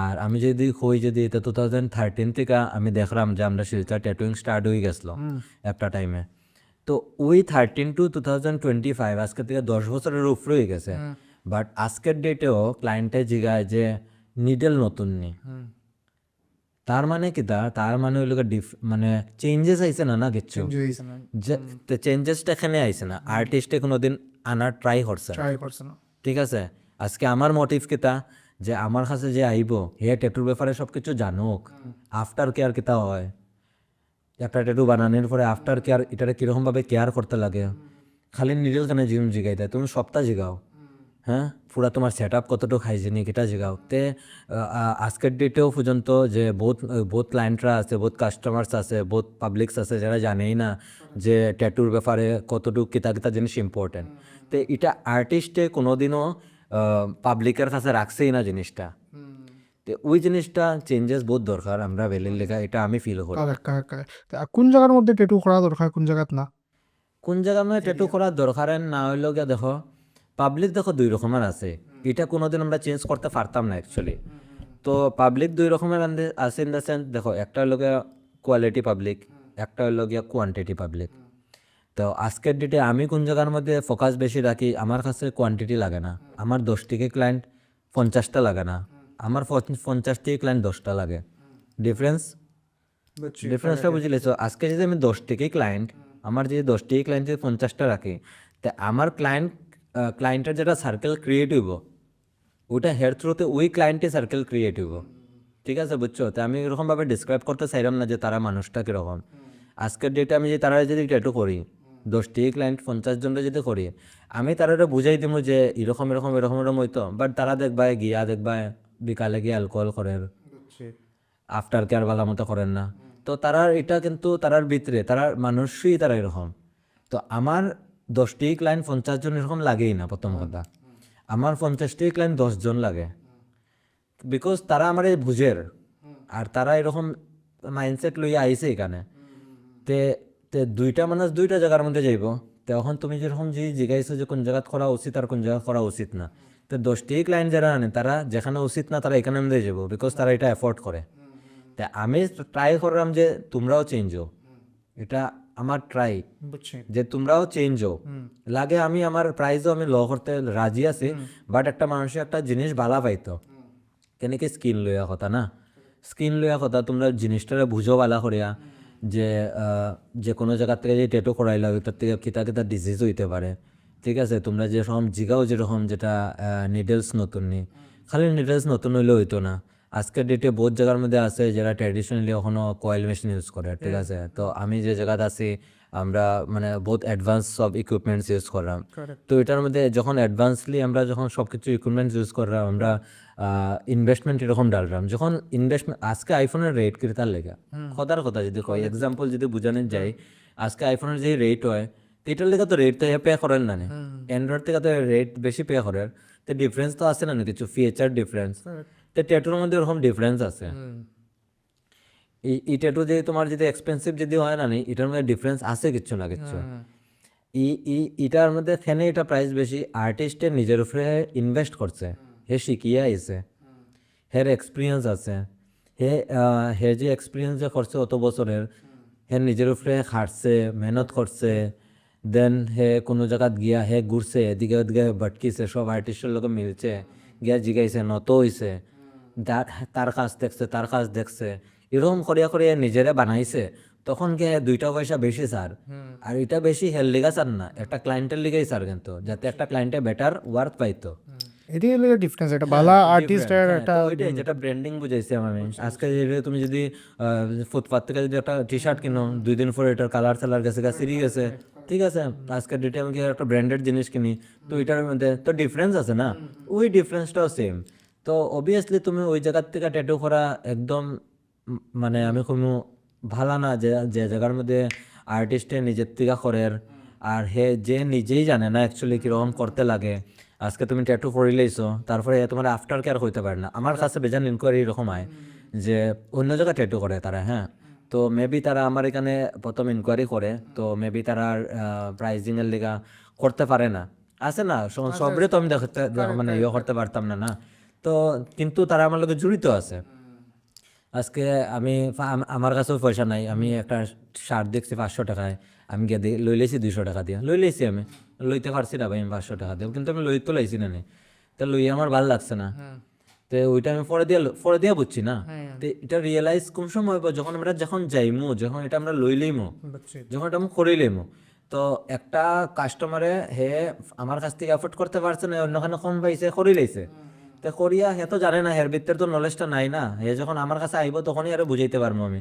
আর আমি যদি কই যদি এটা 2013 থেকে আমি দেখলাম যে আমরা শিলচর ট্যাটুইং স্টার্ট হয়ে গেছিলো একটা টাইমে। তো ওই 13 to 2025 আজকের থেকে 10 বছরের উপরে হয়ে গেছে। বাট আজকের ডেটেও ক্লায়েন্টে জিগায় যে নিডেল নতুন নি, তার মানে কি তার মানে হইল মানে চেঞ্জেস আইছে না না কিচ্ছু, চেঞ্জেসটা এখানে আইছে না, আর্টিস্টে কোনোদিন আনার ট্রাই করছে না। ঠিক আছে, আজকে আমার মোটিভ কিতা যে আমার কাছে যে আইব হে ট্যাটুর ব্যাপারে সব কিছু জানুক, আফটার কেয়ার কিতা হয়, একটা ট্যাটু বানানোর পরে আফটার কেয়ার এটারে কিরকম ভাবে কেয়ার করতে লাগে, খালি নিডেল কেন জিগাই দেয়, তুমি সপ্তাহ জিগাও, হ্যাঁ পুরা তোমার সেট আপ কতটুকু হাইজেনিক এটা জিগাও। তে আজকের ডেটেও পর্যন্ত যে বহুত ক্লায়েন্টরা আছে, বহুত কাস্টমার্স আছে, বহুত পাবলিকস আছে যারা জানেই না যে ট্যাটুর ব্যাপারে কতটুকু কিতা জিনিস ইম্পর্টেন্ট। তো এটা আর্টিস্টে কোনোদিনও পাবলিকের কাছে রাখছেই না জিনিসটা। তো ওই জিনিসটা চেঞ্জেস বহুত দরকার আমরা ভ্যালির লেখা, এটা আমি ফিল করি। কোন জায়গার মধ্যে ট্যাটু করা দরকার, কোন জায়গাত না? কোন জায়গার মধ্যে ট্যাটু করার দরকার না হইলেও গিয়া দেখো, পাবলিক দেখো দুই রকমের আছে, এটা কোনোদিন আমরা চেঞ্জ করতে পারতাম না অ্যাকচুয়ালি। তো পাবলিক দুই রকমের আছে ইন দ্য সেন্স, দেখো একটা হলো গিয়া কোয়ালিটি পাবলিক, একটা হলো গিয়া কোয়ান্টিটি পাবলিক। তো আজকের ডেটে আমি কোন জায়গার মধ্যে ফোকাস বেশি রাখি, আমার কাছে কোয়ান্টিটি লাগে না, আমার 10টি ক্লায়েন্ট 50টা লাগে না, আমার 50টি ক্লায়েন্ট 10টা লাগে। ডিফারেন্সটা বুঝলে? তো আজকে যদি আমি 10টি ক্লায়েন্ট, আমার যদি 10টি ক্লায়েন্ট যদি 50টা রাখি, তা আমার ক্লায়েন্টের যেটা সার্কেল ক্রিয়েট হইব, ওইটা হেয়ার থ্রুতে ওই ক্লায়েন্টে সার্কেল ক্রিয়েট হইব। ঠিক আছে, বুঝছো? তো আমি এরকমভাবে ডিসক্রাইব করতে চাইলাম না যে তারা মানুষটা কীরকম। আজকের ডেটে আমি যে তারা যদি ট্যাটু করি, 10টি ক্লায়েন্ট 50 জনরা যদি করি, আমি তারা বুঝাই দিব যে এরকম হইতো, বাট তারা দেখবায় গিয়া দেখবায় বিকালে গিয়ে অ্যালকোহল করেন, আফটার কেয়ার ভালো মতো করেন না। তো তারা এটা কিন্তু তারার ভিতরে তারা মানুষই তারা এরকম। তো আমার 10টি ক্লায়েন্ট 50 জন এরকম লাগেই না, প্রথম কথা। আমার 50টি ক্লায়েন্ট 10 জন লাগে, বিকজ তারা আমার বুঝের, আর তারা এরকম মাইন্ডসেট লইয়া আইছে এখানে। তে তে দুইটা মানুষ দুইটা জায়গার মধ্যে যাইব, তখন তুমি যেরকম যে জিজ্ঞাসা যে কোন জায়গা করা উচিত আর কোন জায়গা করা উচিত না, তো 10টি ক্লায়েন্ট যারা আনে তারা যেখানে উচিত না তারা এখানে দিয়ে যাবো, বিকজ তারা এটা অ্যাফোর্ড করে। তা আমি ট্রাই করলাম যে তোমরাও চেঞ্জ হও, এটা আমার ট্রাই বুঝছি। যে তোমরাও চেঞ্জ হও। লাগে আমি আমার প্রাইসও আমি ল করতে রাজি আছি, বাট একটা মানুষের একটা জিনিস ভালো পাইতো কেন কি স্কিন লইয়া কথা না, স্কিন লইয়া কথা তোমরা জিনিসটা বুঝো ভালো করিয়া যে যে কোনো জায়গা থেকে যে টেটো করাইলা ওইটার থেকে কিতা কিতা ডিজিজ হইতে পারে। ঠিক আছে, তোমরা যেরকম জিগাও যেরকম যেটা নিডলস নতুন নি, খালি নিডলস নতুন হইলে হইতো না। আজকের ডেটে বহুত জায়গার মধ্যে আছে যারা ট্র্যাডিশনালি এখনো কয়েল মেশিন ইউজ করে। ঠিক আছে, তো আমি যে জায়গাতে আছি আমরা মানে বহুত অ্যাডভান্স সব ইকুইপমেন্টস ইউজ করলাম। তো এটার মধ্যে যখন অ্যাডভান্সলি আমরা যখন সব কিছু ইকুইপমেন্টস ইউজ করলাম, আমরা ইনভেস্টমেন্ট এরকম ডাললাম। যখন ইনভেস্টমেন্ট আজকে আইফোনের রেট কিরতার লেগা কথার কথা যদি কয় এক্সাম্পল যদি বোঝানো যায়, আজকে আইফোনের যে রেট হয় এটার লেগে তো রেট তো পে করেন না, অ্যান্ড্রয়েড থেকে তো রেট বেশি পে করেন, তো ডিফারেন্স তো আছে না কিছু ফিচার ডিফারেন্স। তো ট্যাটুর মধ্যে ওরকম ডিফারেন্স আছে। এই ট্যাটু যে তোমার যদি এক্সপেন্সিভ যদি হয় না এটার মধ্যে ডিফারেন্স আছে কিচ্ছু না কিচ্ছু। এটার মধ্যে ফ্যানে এটা প্রাইস বেশি, আর্টিস্টের নিজের উপরে ইনভেস্ট করছে, হে শিখিয়ে আইছে, হের এক্সপিরিয়েন্স আছে, হে যে এক্সপিরিয়েন্স যে করছে অত বছরের, হে নিজের উপরে খাটছে, মেহনত করছে, দেন হে কোনো জায়গাত গিয়া হে ঘুরছে, এদিকে ওদিকে ভটকিছে, সব আর্টিস্টের লোক মিলছে, গিয়া জিগাইছে, নত হইছে, তার কাজ দেখছে, তার কাজ দেখছে, এরকম করিয়া করিয়া নিজেরা বানাইছে। তখন গিয়ে 2টা পয়সা বেশি স্যার, আর এটা বেশি হেল লিগা স্যার না, একটা ক্লায়েন্টের লিগেই স্যার, কিন্তু যাতে একটা ক্লায়েন্টে বেটার ওয়ার্থ পাইতো। এটাই হলো ডিফারেন্স, এটা ভালো আর্টিস্টের একটা ওইটাই যেটা ব্র্যান্ডিং বুঝাইছিলাম আমি। আজকে তুমি যদি ফুটপাথ থেকে যদি একটা টি শার্ট কিনো, 2 দিন পরে এটার কালার সালার গেছে সিরি গেছে, ঠিক আছে, আজকের ডেটে আমি একটা ব্র্যান্ডেড জিনিস কিনি, তো এটার মধ্যে তো ডিফারেন্স আছে না, ওই ডিফারেন্সটাও সেম। তো অবভিয়াসলি তুমি ওই জায়গার থেকে ট্যাটু করা একদম মানে আমি কোনো ভালো না, যে যে জায়গার মধ্যে আর্টিস্টে নিজের থেকে করে আর হে যে নিজেই জানে না অ্যাকচুয়ালি কীরকম করতে লাগে। আজকে তুমি ট্যাটু করে লইছো, তারপরে তোমার আফটার কেয়ার হইতে পারে না। আমার কাছে বেজান ইনকোয়ারি এরকম হয় যে অন্য জায়গায় ট্যাটু করে তারা, হ্যাঁ, তো মেবি তারা আমার এখানে প্রথম ইনকোয়ারি করে, তো মেবি তারা প্রাইজিংয়ের লেগা করতে পারে না, আছে না, সবরে তো আমি দেখতে মানে ইয়ে করতে পারতাম না না, তো কিন্তু তারা আমার লোকে জড়িত আছে। আজকে আমি আমার কাছেও পয়সা নাই, আমি একটা শার্ট দেখছি 500 টাকায়, আমি গিয়ে লই লাইছি 200 টাকা দিয়ে, লই লাইছি, আমি লইতে পারছি না ভাই আমি 500 টাকা দিয়ে, কিন্তু আমি লই তো লাইছি না, তো লইয়া আমার ভালো লাগছে না, তো ওইটা আমি পরে দিয়ে বুঝছি না। তো এটা রিয়েলাইজ কোন সময় হইব, যখন আমরা যখন যাইমু, যখন এটা আমরা লই লইমু, যখন এটা আমি করে লইমু, তো একটা কাস্টমারে হে আমার কাছ থেকে এফোর্ড করতে পারছে না, অন্যখানে কম পাইছে করে লাইছে, তো করিয়া হে তো জানে না, হের ভিতরে তো নলেজটা নাই না, হে যখন আমার কাছে আইব তখনই আরো বুঝাইতে পারবো আমি।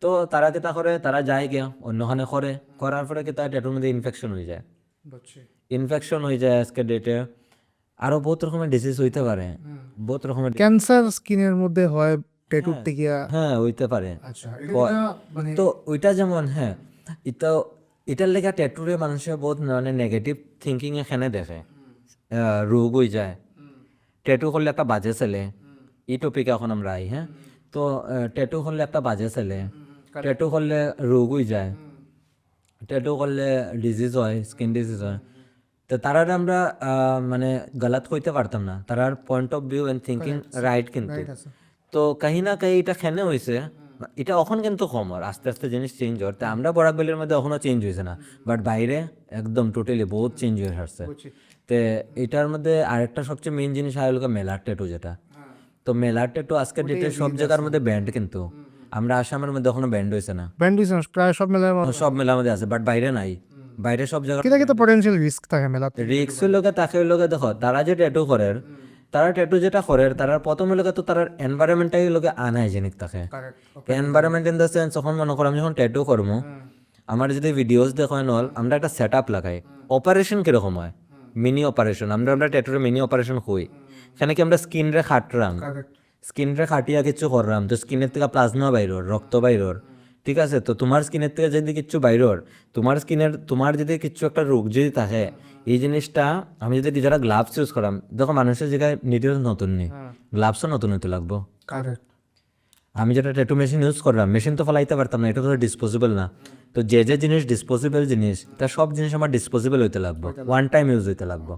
তো তারা যেটা করে তারা যায় গিয়া অন্যখানে করে, করার পরে কি তার ট্যাটুর মধ্যে ইনফেকশন হয়ে যায়, ইনফেকশন হয়ে যায়। আজকের ডেটে আরো বহুত রকমের ডিজিজ হইতে পারে, বহুত রকমের ক্যান্সার স্কিনের মধ্যে হয় ট্যাটুর থেকে। হ্যাঁ হইতে পারে। আচ্ছা, হয়। তো ওইটা যেমন হ্যাঁ, এটার লেগে ট্যাটুরে মানুষের বহুত মানে নেগেটিভ থিঙ্কিং এখানে দেখে, রোগ হয়ে যায়, ট্যাটু করলে একটা বাজে ছেলে, এই টপিকে এখন আমরা আই। হ্যাঁ, তো ট্যাটু করলে একটা বাজে ছেলে, ট্যাটু করলে রোগ হয়ে যায়, ট্যাটু করলে ডিজিজ হয়, স্কিন ডিজিজ হয়, তো তারা আমরা মানে গলত কইতে পারতাম না, তারার point of view and thinking right, কিন্তু তো কাহি না কাহি এটা খেনে হয়েছে, এটা এখন কিন্তু কম আর আস্তে আস্তে জিনিস চেঞ্জ হয়, তা আমরা বরাকবেলের মধ্যে এখনো চেঞ্জ হয়েছে না, বাট বাইরে একদম টোটালি বহুত চেঞ্জ হয়ে আসছে। তো এটার মধ্যে আরেকটা সবচেয়ে মেইন জিনিস হয় হলো মেলার ট্যাটু, যেটা তো মেলার ট্যাটু আজকের ডেটে সব জায়গার মধ্যে ব্যান্ড, কিন্তু আমরা আসামের মধ্যে এখনো ব্যান্ড হয়েছে না, ব্যান্ডিশন প্রায় সব মেলায় সব মেলার মধ্যে আছে, বাট বাইরে নাই, বাইরে সব জায়গায় কিতা কিতা পটেনশিয়াল রিস্ক থাকে মেলাতে। রিক্সের লোকে তাকে লোকে দেখো, তারা যে ট্যাটু করে, তারা ট্যাটু যেটা করে তারা প্রথম লোকে তো তার এনভায়রনমেন্টটাই লোকে আনহাইজেনিক থাকে। এনভায়রনমেন্ট ইন দ্য সেন্স, যখন মনে করো আমি যখন ট্যাটু করবো, আমার যদি ভিডিওস দেখো নল, আমরা একটা সেট আপ লাগাই, অপারেশন কিরকম হয়, মিনি অপারেশন, আমরা ট্যাটুরে মিনি অপারেশন হই, এখানে কি আমরা স্কিন রে খাটরাম, স্কিন রে খাটিয়া কিছু করলাম, তো স্কিনের থেকে প্লাজমা বাইরোর, রক্ত বাইরোর, ঠিক আছে, তো তোমার স্কিনের থেকে যদি কিছু বাইরোর, তোমার যদি কিছু একটা রোগ যদি থাকে, এই জিনিসটা আমি যদি যারা গ্লাভস ইউজ করাম, দেখো মানুষের জায়গায় নিতেও নতুন নেই, গ্লাভসও নতুন হতে লাগবো। আমি যেটা ট্যাটু মেশিন ইউজ করলাম, মেশিন তো ফেলাইতে পারতাম না, এটা তো ডিসপোজেবল না। তো যে যে জিনিস ডিসপোজেবল জিনিস, তা সব জিনিস আমার ডিসপোজেবল হইতে লাগবো, ওয়ান টাইম ইউজ হইতে লাগবো।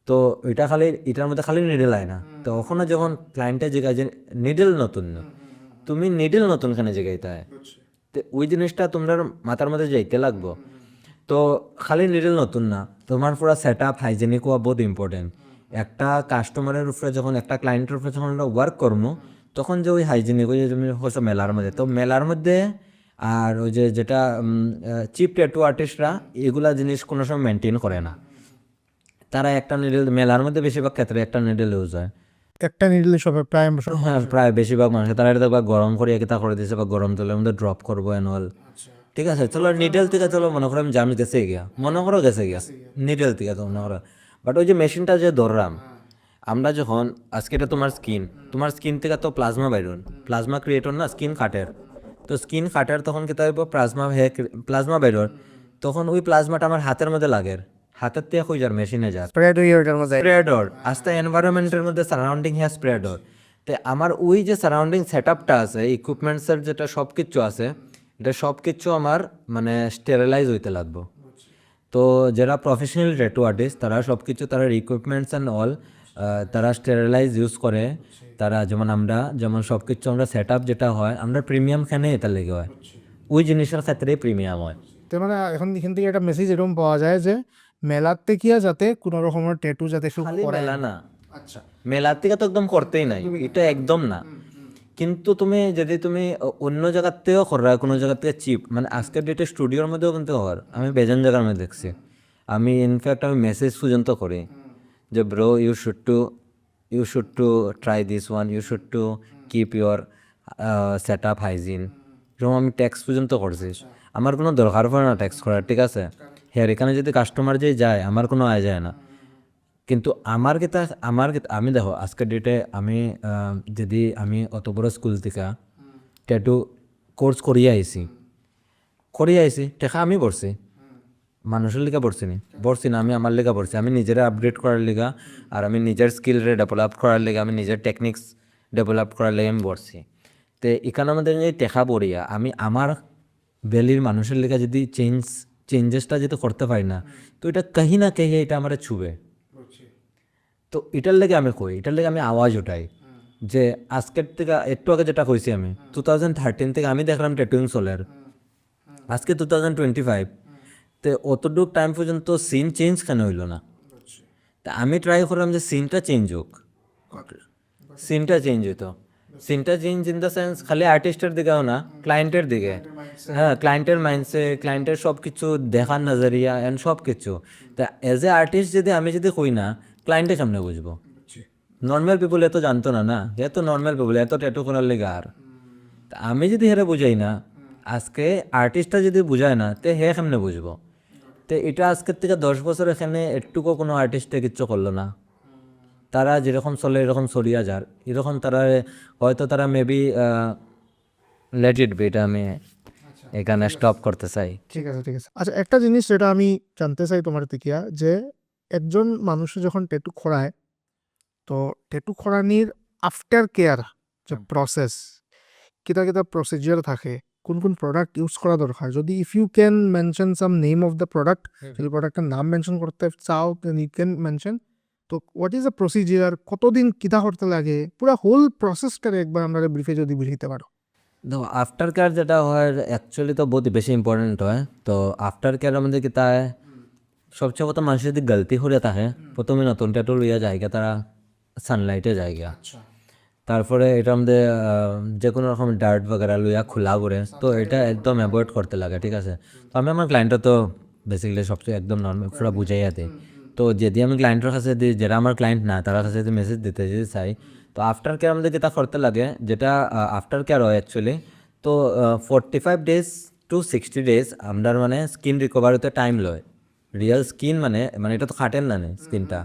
তো এটা খালি এটার মধ্যে খালি নিডেল আয় না, তো ওখানে যখন ক্লায়েন্টের জায়গায় যে নিডেল নতুন না, তুমি নিডেল নতুন খানে জায়গাইতে হয়, তো ওই জিনিসটা তোমার মাথার মধ্যে যাইতে লাগবো। তো খালি নিডেল নতুন না, তোমার পুরো সেট আপ হাইজেনিক হওয়া বহুত ইম্পর্টেন্ট। একটা কাস্টমারের উপরে যখন, একটা ক্লায়েন্টের উপরে যখন আমরা ওয়ার্ক করবো, তখন যে ওই হাইজেনিক, ওই যে তুমি হচ্ছে মেলার মধ্যে, তো মেলার মধ্যে আর ওই যে যেটা চিপ ট্যাটু আর্টিস্টরা এগুলা জিনিস কোনো সময় মেনটেন করে না। তারা একটা নিডেল, মেলার মধ্যে বেশিরভাগ ক্ষেত্রে একটা নিডেল ইউজ হয়। একটা নিডলে সব প্রায় হ্যাঁ, প্রায় বেশিরভাগ মানুষ তারা এটা দেখবা গরম করে একটা করে দিয়েছে, বা গরম তেলের মধ্যে ড্রপ করবো অ্যানুয়াল। ঠিক আছে, চলো নিডেল থেকে, চলো মনে করো আমি জানি গেছে গিয়া, মনে করো গেছে গিয়া নিডেল থেকে, তো মনে করো। বাট ওই যে মেশিনটা যে ধরলাম আমরা যখন, আজকে এটা তোমার স্কিন থেকে তো প্লাজমা বাইরন, প্লাজমা ক্রিয়েটর না স্কিন কাটের, তো স্কিন কাটের তখন কি তাই প্লাজমা বাইরন, তখন ওই প্লাজমাটা আমার হাতের মধ্যে লাগে, হাতের থেকে কই যার মেশিনে যার স্প্রেড হয়ে ওটার মধ্যে স্প্রেডর, আস্তে এনভায়রনমেন্টের মধ্যে সারাউন্ডিং হ্যাঁ স্প্রেডর। তো আমার ওই যে সারাউন্ডিং সেট আপটা আছে, ইকুইপমেন্টসের যেটা সব কিছু আছে, এটা সব কিছু আমার মানে স্টেরিলাইজ হইতে লাগবো। তো যারা প্রফেশনাল ট্যাটু আর্টিস্ট তারা সব কিছু, তারা ইকুইপমেন্টস অ্যান্ড অল তারা স্টেরিলাইজ ইউজ করে। তারা যেমন আমরা যেমন সব কিছু আমরা সেট আপ যেটা হয়, আমরা প্রিমিয়াম খানে এটা লেগে হয়, ওই জিনিসের ক্ষেত্রেই প্রিমিয়াম হয়। তো মানে এখন এখান থেকে একটা মেসেজ এরকম পাওয়া যায় যে মেলার থেকে যাতে কোনো রকমের ট্যাটু যাতে শুরু খালি করে মেলা না, আচ্ছা মেলার থেকে তো একদম করতেই নাই, এটা একদম না। কিন্তু তুমি যদি তুমি অন্য জায়গার থেকেও কররা, কোনো জায়গার থেকে চিপ, মানে আজকের ডেটে স্টুডিওর মধ্যেও কিন্তু হওয়ার আমি বেজান জায়গার মধ্যে দেখছি। আমি ইনফ্যাক্ট আমি মেসেজ পর্যন্ত করি যে bro you should to try this one, you should to keep your set up hygiene, এরকম আমি ট্যাক্স পর্যন্ত করছি। আমার কোনো দরকার পড়ে না ট্যাক্স করার, ঠিক আছে, হ্যাঁ এখানে যদি কাস্টমার যে যায় আমার কোনো আয় যায় না। কিন্তু আমি দেখো আজকের ডেটে আমি যদি আমি অত বড় স্কুল থেকে ট্যাটু কোর্স করিয়ে আইছি টেকা আমি পড়ছি, মানুষের লিগা পড়ছি না, আমি আমার লিগা পড়ছি, আমি নিজের আপগ্রেড করার লিগা, আর আমি নিজের স্কিলরে ডেভেলপ করার লিগা, আমি নিজের টেকনিক্স ডেভেলপ করার লিগে আমি পড়ছি। তো এখানে আমাদের যদি টেকা পড়িয়া আমি আমার ভ্যালির মানুষের লিগা যদি চেঞ্জেসটা যদি করতে পারি না, তো এটা কাহি না কাহি এটা আমার ছুবে। তো এটার লেগে আমি এটার লেগে আমি আওয়াজ উঠাই যে আজকের থেকে একটু আগে যেটা কইছি আমি 2013 থেকে আমি দেখলাম ট্যাটুইং চলের, আজকে 2025, তো অতটুক টাইম পর্যন্ত সিন চেঞ্জ কেন হইলো না? তা আমি ট্রাই করলাম যে সিনটা চেঞ্জ হোক, সিনটা চেঞ্জ হইতো, সিনটা চেঞ্জ ইন দ্য সেন্স খালি আর্টিস্টের দিকেও না, ক্লায়েন্টের দিকে, হ্যাঁ ক্লায়েন্টের মাইন্ডসেট, ক্লায়েন্টের সব কিছু দেখার নজরিয়া অ্যান্ড সব কিছু। তা এজ এ আর্টিস্ট যদি আমি যদি কই না, ক্লায়েন্টের সামনে বুঝবো, নর্মাল পিপুল এত জানতো না, এত নর্মাল পিপুল এত ট্যাটু করার লেগে, আর তা আমি যদি হেরে বুঝাই না, আজকে আর্টিস্টটা যদি বুঝায় না, তে হে কেমনে বুঝবো? তো এটা আজকের থেকে 10 বছর এখানে একটুকু কোনো আর্টিস্টে কিচ্ছু করলো না, তারা যেরকম চলে এরকম চলিয়া যার, এরকম তারা হয়তো তারা মেবি লেট ইট বি, এটা আমি এখানে স্টপ করতে চাই। ঠিক আছে আচ্ছা একটা জিনিস যেটা আমি জানতে চাই তোমার থেকে যে একজন মানুষে যখন ট্যাটু করায়, তো ট্যাটু করানির আফটার কেয়ার যে প্রসেস, কিতা প্রসিজিয়ার থাকে, কোন প্রোডাক্ট ইউজ করা দরকার, যদি if you can mention some name of the product, যদি প্রোডাক্টের নাম মেনশন করতে চাও দেন ইউ ক্যান মেনশন। তো হোয়াট ইজ দ্য প্রসিজিয়ার, কতদিন কিতা করতে লাগে, পুরো হোল প্রসেসটারে একবার আমরা ব্রিফে যদি বুঝিতে পারো। দেখো আফটার কেয়ার যেটা হয় অ্যাকচুয়ালি তো বহুত বেশি ইম্পর্টেন্ট হয়। তো আফটার কেয়ার আমাদের কি তাই সবচেয়ে প্রথম মানুষ যদি গলতি করে থাকে, প্রথমে নতুন ট্যাটু লইয়া জায়গা তারা সানলাইটে জায়গা, তারপরে এটা আমাদের যে কোনো রকম ডার্ট বগেরা লইয়া খোলা করে, তো এটা একদম অ্যাভয়েড করতে লাগে, ঠিক আছে। তো আমি আমার ক্লায়েন্টটা তো বেসিক্যালি সবচেয়ে একদম নর্মাল পুরো বুঝাইয়া দিই। তো যদি আমি ক্লায়েন্টের কাছে দিই, যারা আমার ক্লায়েন্ট না তার কাছে যদি মেসেজ দিতে যদি চাই, তো আফটার কেয়ার আমাদের যেটা করতে লাগে, যেটা আফটার কেয়ার হয় অ্যাকচুয়ালি, তো 45 days to 60 days আমরা মানে স্কিন রিকভার হতে টাইম লয়। রিয়েল স্কিন মানে এটা তো খাটেন না স্কিনটা,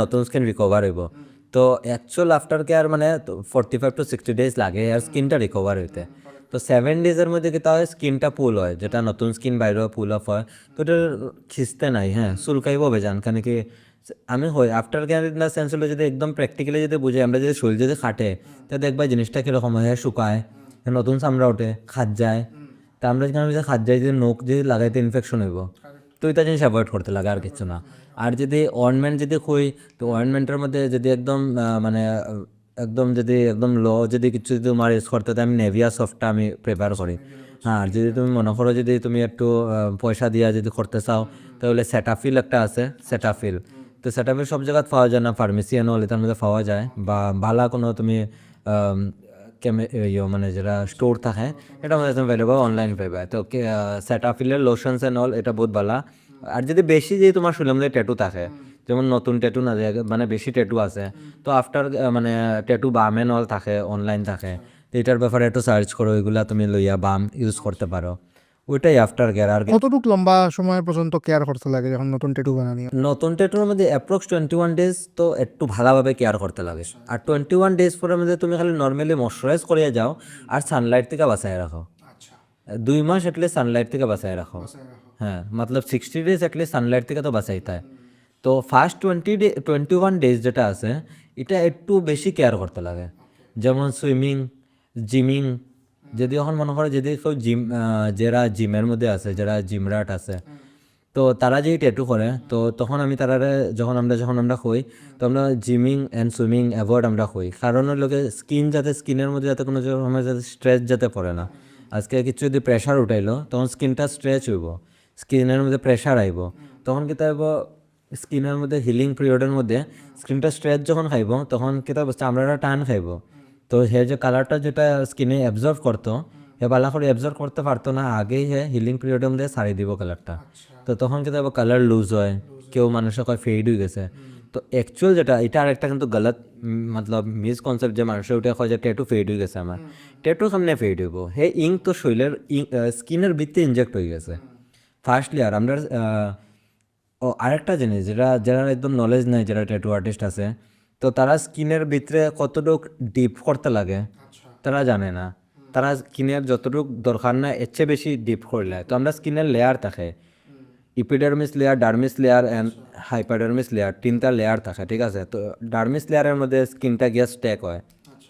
নতুন স্কিন রিকভার হইব। তো অ্যাকচুয়াল আফটার কেয়ার মানে 45 to 60 days লাগে আর স্কিনটা রিকভার হইতে। তো 7 days-এর মধ্যে কি হয় স্কিনটা পুল হয়, যেটা নতুন স্কিন বাইরে পুল অফ হয়। তো এটা খিস্তে নাই, হ্যাঁ চুলকাইব বেজান কারণ কি আমি হয় আফটার কেয়ার না সেন্স হলো যদি একদম প্র্যাকটিক্যালি যদি বুঝে, আমরা যদি শরীর যদি খাটে তা দেখবা জিনিসটা কীরকম হয়, শুকায়, নতুন চামড়া ওঠে খাত যায়, তা আমরা যেখানে খাত যায় যে নখ যদি লাগাইতে ইনফেকশন হইব, তো এটা জিনিস অ্যাভয়েড করতে লাগে আর কিছু না। আর যদি অয়েনমেন্ট যদি খুঁই, তো অয়েনমেন্টের মধ্যে যদি একদম মানে একদম যদি একদম লো যদি কিছু যদি তোমার ইউজ করতে, তো আমি নেভিয়া সফটটা আমি প্রেফার করি। হ্যাঁ, আর যদি তুমি মনে করো যদি তুমি একটু পয়সা দিয়া যদি করতে চাও, তাহলে সেটাফিল একটা আছে, সেটাফিল। তো সেটাফিল সব জায়গায় পাওয়া যায় না, ফার্মেসি এনে হলে তার মধ্যে পাওয়া যায়, বা ভালো কোনো তুমি মানে যেটা স্টোর থাকে এটা মধ্যে তুমি পেয়ে অনলাইন পেবে। তো সেটাফিলের লোশনস এন্ড অল এটা বহুত ভালো। আর যদি বেশি যদি তোমার শুনলাম যে ট্যাটু থাকে, যেমন নতুন ট্যাটু না যায়, মানে বেশি ট্যাটু আছে, তো আফটার মানে ট্যাটু বাম এন্ড অল থাকে, অনলাইন থাকে, তো এটার ব্যাপারে একটু সার্চ করো, ওইগুলা তুমি লইয়া বাম ইউজ করতে পারো। ওইটাই আফটার কেয়ার। আর কতটুকু লম্বা সময় পর্যন্ত কেয়ার করতে লাগে যখন নতুন ট্যাটু বানানি? নতুন ট্যাটুর মধ্যে অ্যাপ্রক্স 21 ডেজ তো একটু ভালোভাবে কেয়ার করতে লাগে। আর 21 ডেজ পরের মধ্যে তুমি খালি নর্মালি ময়শ্চারাইজ করিয়ে যাও, আর সানলাইট থেকে বাঁচায় রাখো। 2 মাস এটলিস্ট সানলাইট থেকে বাঁচায় রাখো। হ্যাঁ, মতলব 60 ডেজ এটলিস্ট সানলাইট থেকে তো বাঁচাইতে হয়। তো ফার্স্ট 21 ডেজ যেটা আছে, এটা একটু বেশি কেয়ার করতে লাগে। যেমন সুইমিং, জিমিং, যদি এখন মনে করো যদি কেউ যারা জিমের মধ্যে আছে, যারা জিমরাট আছে, তো তারা যেই ট্যাটু করে, তো তখন আমি তারা যখন আমরা কই, তো আমরা জিমিং অ্যান্ড সুইমিং অ্যাভয়েড আমরা কই। কারণ লোকে স্কিন যাতে স্কিনের মধ্যে যাতে কোনো সময় যাতে স্ট্রেচ যাতে পড়ে না। আজকে কিছু যদি প্রেশার উঠাইলো, তখন স্কিনটা স্ট্রেচ হইব, স্কিনের মধ্যে প্রেশার আইব, তখন কি তাইব স্কিনের মধ্যে হিলিং পিরিয়ডের মধ্যে স্কিনটা স্ট্রেচ যখন খাইব, তখন কি তাইব চামড়াটা টান খাইব। তো হে যে কালারটা যেটা স্কিনে অ্যাবজর্ভ করতো, হে ভালো করে অ্যাবজর্ভ করতে পারতো না, আগেই হে হিলিং পিরিয়ডের মধ্যে ছাড়িয়ে দিব কালারটা। তো তখন কিন্তু আবার কালার লুজ হয়, কেউ মানুষের কয় ফেড হয়ে গেছে। তো অ্যাকচুয়াল যেটা এটা আরেকটা কিন্তু গলত মতলব মিসকনসেপ্ট, যে মানুষের ওটা হয় যে ট্যাটু ফেড হয়ে গেছে। আমার ট্যাটু সামনে ফেড হইব, হে ইঙ্ক তো শরীরের স্কিনের ভিত্তি ইনজেক্ট হয়ে গেছে ফার্স্ট লেয়ার। আমরা আরেকটা জিনিস যেটা যারা একদম নলেজ নাই, যারা ট্যাটু আর্টিস্ট আছে, তো তারা স্কিনের ভিতরে কতটুক ডিপ করতে লাগে তারা জানে না। তারা স্কিনের যতটুক দরকার না এর চেয়ে বেশি ডিপ করলে, তো আমরা স্কিনের লেয়ার থাকে, epidermis layer, dermis layer and hypodermis layer, 3টা লেয়ার থাকে, ঠিক আছে। তো ডার্মিস লেয়ারের মধ্যে স্কিনটা গিয়ে স্ট্যাক হয়,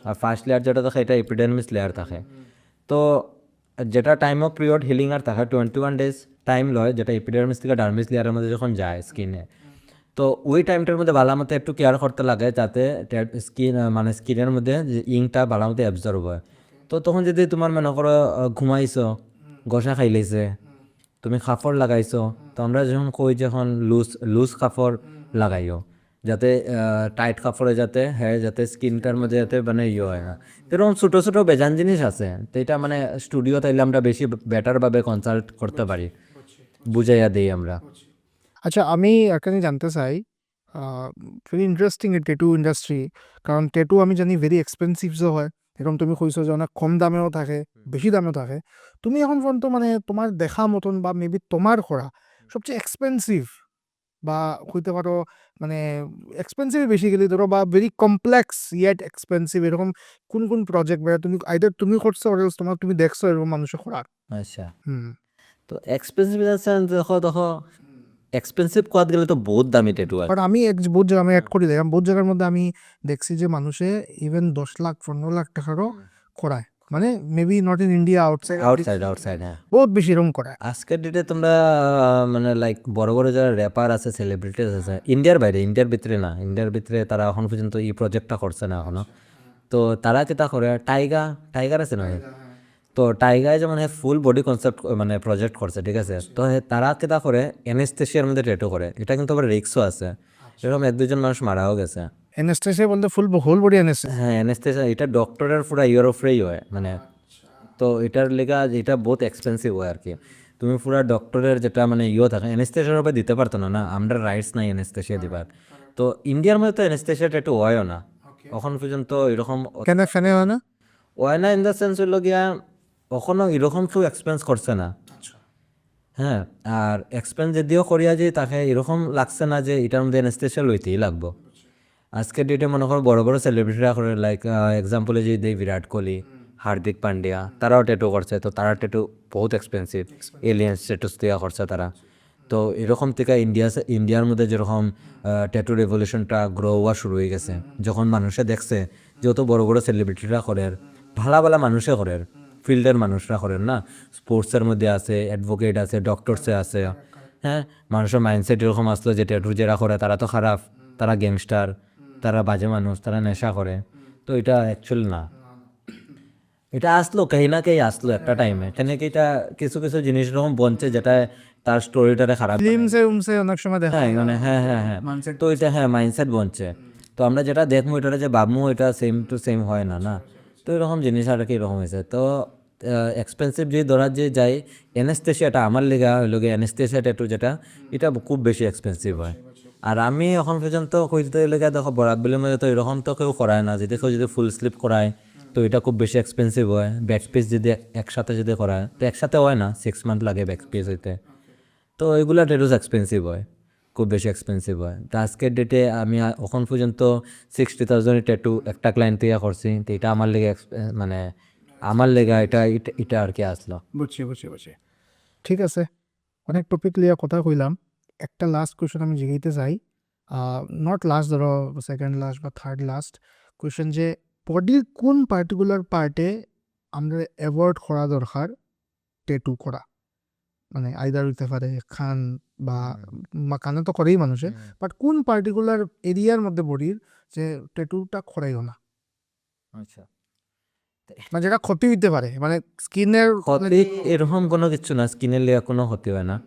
আর ফার্স্ট লেয়ার যেটা থাকে এটা ইপিডার্মিস লেয়ার থাকে। তো যেটা টাইম অফ পিরিয়ড হিলিং আর থাকে 21 ডেজ টাইম লয়, যেটা ইপিডার্মিস থেকে ডার্মিস লেয়ারের মধ্যে যখন যায় স্কিনে, তো ওই টাইমটার মধ্যে ভালো মতো একটু কেয়ার করতে লাগে, যাতে স্কিন মানে স্কিনের মধ্যে যে ইঙ্কটা ভালো মতো অ্যাবজর্ব হয়। তো তখন যদি তোমার মনে করো ঘুমাইছো, গসা খাইলেছে, তুমি কাপড় লাগাইছো, তো আমরা যখন কই যখন লুজ কাপড় লাগাইও, যাতে টাইট কাপড়ে যাতে হ্যাঁ যাতে স্কিনটার মধ্যে যাতে মানে হয় না। এরকম ছোটো ছোটো বেজান জিনিস আছে, তো এটা মানে স্টুডিও তাইলে আমরা বেশি বেটারভাবে কনসাল্ট করতে পারি, বুঝাইয়া দিই আমরা। আচ্ছা, আমি একটা জিনিস জানতে চাই, ভেরি ইন্টারেস্টিং এই ট্যাটু ইন্ডাস্ট্রি। কারণ ট্যাটু আমি জানি ভেরি এক্সপেন্সিভসও হয়, এরকম তুমি কইছো যে অনেক কম দামেও থাকে, বেশি দামেও থাকে। তুমি এখন পর্যন্ত মানে তোমার দেখা মতন বা মেবি তোমার করা সবচেয়ে এক্সপেন্সিভ বা হইতে পারো মানে এক্সপেন্সিভ বেসিক্যালি ধরো, বা ভেরি কমপ্লেক্স ইয়েট এক্সপেন্সিভ, এরকম কোন কোন প্রজেক্ট বা তুমি আইদার তুমি করছো আর তোমার তুমি দেখছো এরকম মানুষের করার? আচ্ছা, হুম। তো এক্সপেন্সিভ দেখো এক্সপেন্সিভ কোয়াদ গেলে তো বহুত দামি ট্যাটু আর। বাট আমি বহুত জায়গা আমি অ্যাড করে দিলাম, বহুত জায়গার মধ্যে আমি দেখছি যে মানুষে ইভেন 10 লাখ 15 লাখ টাকারও করায়, মানে maybe not in India, outside হ্যাঁ। বহুত বেশি এরকম করায়। আজকের ডেটে তোমরা মানে লাইক বড় বড় যারা র্যাপার আছে, সেলিব্রিটিস আছে, ইন্ডিয়ার বাইরে, ইন্ডিয়ার ভিতরে না, ইন্ডিয়ার ভিতরে তারা এখন পর্যন্ত এই প্রজেক্টটা করছে না এখনো। তো তারা যেটা করে টাইগার আছে নয়, তো টাইগার যেমন ফুল বডি কনসেপ্ট মানে প্রজেক্ট করছে, ঠিক আছে। তো তারা যেটা করে অ্যানেস্থেশিয়ার মধ্যে ট্যাটু করে, এটা কিন্তু আবার রিক্সও আছে, এরকম 1-2 জন মানুষ মারাও গেছে। অ্যানেস্থেসিয়া বলতে ফুল হোল বডি অ্যানেস্থেসিয়া? হ্যাঁ, অ্যানেস্থেশিয়া এটা ডক্টরের পুরা ইয়ের উপরেই হয় মানে। তো এটার লেগা এটা বহুত এক্সপেন্সিভ হয় আর কি। তুমি পুরা ডক্টরের যেটা মানে থাকে অ্যানেস্থেশিয়ার উপরে দিতে পারতো না, না আমরা রাইটস নাই অ্যানেস্থেশিয়া দিবার। তো ইন্ডিয়ার মধ্যে তো অ্যানেস্থেশিয়াটা একটু হয়ও না এখন পর্যন্ত এরকম কেন ফেনে হয় না? হয় না, ইন দ্য সেন্স হইল গিয়া কখনো এরকম কেউ এক্সপেন্স করছে না। হ্যাঁ, আর এক্সপেন্স যদিও করিয়া যে তাকে এরকম লাগছে না যে এটার মধ্যে অ্যানেস্থেশিয়া লইতেই লাগবো। আজকের ডেটে মনে করো বড় বড় সেলিব্রিটিরা করে, লাইক এক্সাম্পলে যদি দেই বিরাট কোহলি, হার্দিক পান্ডিয়া, তারাও ট্যাটু করছে, তো তারা ট্যাটু বহুত এক্সপেন্সিভ, এলিয়েন্স ট্যাটুস দেওয়া করছে তারা। তো এরকম থেকে ইন্ডিয়ার মধ্যে যেরকম ট্যাটু রেভলিউশনটা গ্রো হওয়া শুরু হয়ে গেছে, যখন মানুষে দেখছে যত বড় বড় সেলিব্রিটিরা করে, ভালা ভালা মানুষে করে, ফিল্ডের মানুষরা করেন না, স্পোর্টসের মধ্যে আছে, অ্যাডভোকেট আছে, ডক্টরসে আছে। হ্যাঁ, মানুষের মাইন্ডসেট এরকম আসলো যে ট্যাটু যারা করে তারা তো খারাপ, তারা গ্যাংস্টার, তারা বাজে মানুষ, তারা নেশা করে। তো এটা অ্যাকচুয়াল না, এটা আসলো কাহি না কাহি আসলো একটা টাইমে, কেন কি এটা কিছু কিছু জিনিস এরকম বনছে যেটা তার স্টোরিটারে খারাপ বানায়। ফিল্মসে উমসে অনেক সময় দেখা হ্যাঁ মানে হ্যাঁ তো এটা মাইন্ডসেট বনছে। তো আমরা যেটা দেখবো এটা যে ভাববো এটা সেম টু সেম হয় না না। তো এরকম জিনিস আর কি এরকম হয়েছে। তো এক্সপেন্সিভ যদি ধরা যে যাই, অ্যানেস্থেশিয়াটা আমার লেগা হইল গিয়ে অ্যানেস্থেশিয়া ট্যাটু যেটা, এটা খুব বেশি এক্সপেন্সিভ হয়। আর আমি এখন পর্যন্ত কইতে লেগে দেখো বরাকবিলের মধ্যে তো এরকম তো কেউ করায় না, যদি কেউ যদি ফুল স্লিপ করায় তো এটা খুব বেশি এক্সপেন্সিভ হয়। ব্যাক পিস যদি একসাথে যদি করায় তো একসাথে হয় না, 6 মান্থ লাগে ব্যাক পিস হইতে। তো এগুলা ট্যাটুস এক্সপেন্সিভ হয়, খুব বেশি এক্সপেন্সিভ হয়। তো আজকের ডেটে আমি এখন পর্যন্ত 60,000 ট্যাটু একটা ক্লায়েন্ট থেকে করছি। তো এটা আমার লেগে মানে আমার লেগে এটা আর কি আসলো। বুঝছি ঠিক আছে, অনেক টপিক লিয়া কথা কইলাম। একটা লাস্ট কোয়েশ্চেন আমি জিগাইতে চাই, নট লাস্ট, ধরো সেকেন্ড লাস্ট বা থার্ড লাস্ট কোয়েশ্চেন, যে বডির কোন পার্টিকুলার পার্টে আমরা অ্যাভয়েড করা দরকার ট্যাটু করা? মানে আইদার হইতে পারে খান বা কানে তো করেই মানুষে, বাট কোন পার্টিকুলার এরিয়ার মধ্যে বডির যে ট্যাটুটা করাইও না, আচ্ছা, মানে যেটা ক্ষতি হইতে পারে, মানে স্কিনের ক্ষতি এরকম কোনো কিছু না, স্কিনের লেগে কোনো ক্ষতি হয় না।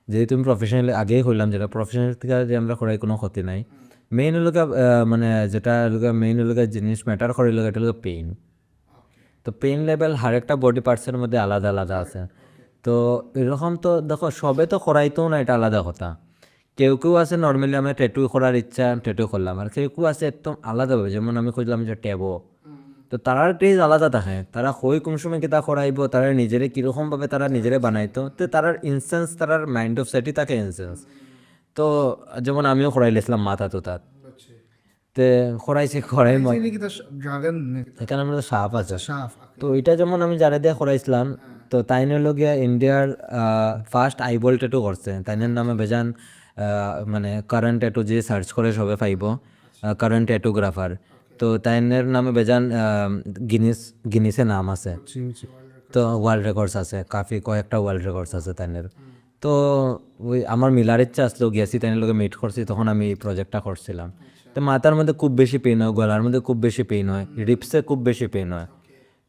যেহেতু আমি প্রফেশনালি আগেই হইলাম, যেটা প্রফেশনাল থেকে যে আমরা করাই কোনো ক্ষতি নাই। মেইন হলো মানে যেটা মেইন হলো জিনিস ম্যাটার করে হলো এটা হলো পেইন। তো পেইন লেভেল হর একটা বডি পার্টসের মধ্যে আলাদা আলাদা আছে। তো এরকম তো দেখো সবে তো করাইতেও না, এটা আলাদা কথা। কেউ কেউ আছে নর্মালি আমি ট্যাটু করার ইচ্ছা ট্যাটু করলাম, আর কেউ কেউ আছে একদম আলাদাভাবে, যেমন আমি খুঁজলাম যে ট্যাবো, তো তারার টেজ আলাদা থাকে। তারা হই কোন সময় কি তা করাইবো, তারা নিজেরে কীরকমভাবে তারা নিজেরে বানাইতো, তো তারার ইনসেন্স তারার মাইন্ড অফ সেটই থাকে ইনসেন্স। তো যেমন আমিও করাইলেছিলাম মাথা তো তার তে করাই এখানে আমরা সাপ আছে। তো এটা যেমন আমি যারা দিয়ে করাইছিলাম, তো তাই নিল গিয়া ইন্ডিয়ার ফার্স্ট আইবল ট্যাটু করছে, তাইনের নামে বেজান মানে কারেন্ট ট্যাটু যে সার্চ করে সবে পাইব, কারেন্ট ট্যাটুগ্রাফার। তো তাইনের নামে বেজান গিনিসে নাম আছে, তো ওয়ার্ল্ড রেকর্ডস আছে, কাফি কয়েকটা ওয়ার্ল্ড রেকর্ডস আছে তাইনের। তো ওই আমার মিলার ইচ্ছা আসলো, গেছি তাইনের লোকে মিট করছি, তখন আমি এই প্রজেক্টটা করছিলাম। তো মাথার মধ্যে খুব বেশি পেইন হয়, গলার মধ্যে খুব বেশি পেইন হয়, রিপসে খুব বেশি পেইন হয়।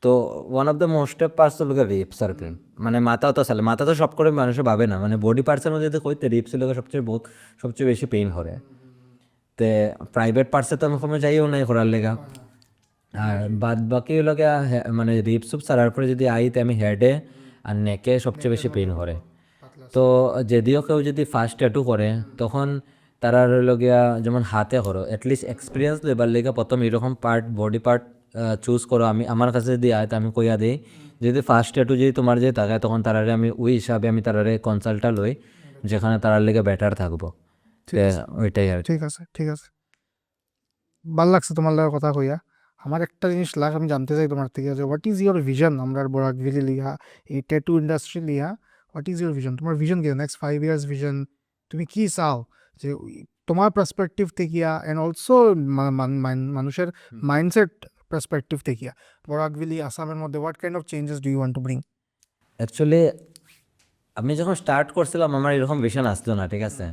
তো one of the most parts হলো রিপস আর কি, মানে মাথাও তো চালে, মাথা তো সব করে মানুষে ভাবে না, মানে বডি পার্টসের মধ্যে যদি কইতে রিপস লোকে সবচেয়ে বেশি পেইন করে। তে প্রাইভেট পার্টসে তো আমি কোনো যাইও নাই করার লেগা। আর বাদ বাকি হলো মানে রিপস উপ ছাড়ার পরে যদি আইতে আমি হেডে আর নেকে সবচেয়ে বেশি পেইন করে। তো যদিও কেউ যদি ফার্স্ট ট্যাটু করে তখন তারা রইল গিয়া, যেমন হাতে করো অ্যাটলিস্ট এক্সপিরিয়েন্স লেবার লেগে প্রথম এরকম পার্ট বডি পার্ট চুজ করো। আমি আমার কাছে যদি আয় তো আমি কইয়া দিই, যদি ফার্স্ট ট্যাটু যদি তোমার যে তাকায় তখন তারারে আমি ওই হিসাবে আমি তারারে কনসাল্টটা লই, যেখানে তারার লেগে বেটার থাকবো। ওইটাই আর কি। ঠিক আছে, ভাল লাগছে তোমার লগে কথা কইয়া। আমার একটা জিনিস লাস্ট আমি জানতে চাই তোমার থেকে, যে হোয়াট ইজ ইউর ভিশন আমরা বরাকভেলি লিয়া এই ট্যাটু ইন্ডাস্ট্রি লিয়া, হোয়াট ইজ ইউর ভিশন? তোমার ভিশন কি নেক্সট 5 ইয়ার্স ভিশন? তুমি কি চাও যে তোমার পার্সপেক্টিভ থেকিয়া অ্যান্ড অলসো মানুষের মাইন্ডসেট পার্সপেক্টিভ থেকিয়া বরাকভেলি আসামের মধ্যে what kind of changes do you want to bring? Actually আমি যখন স্টার্ট করছিলাম আমার এরকম ভিশন আসলো না, ঠিক আছে,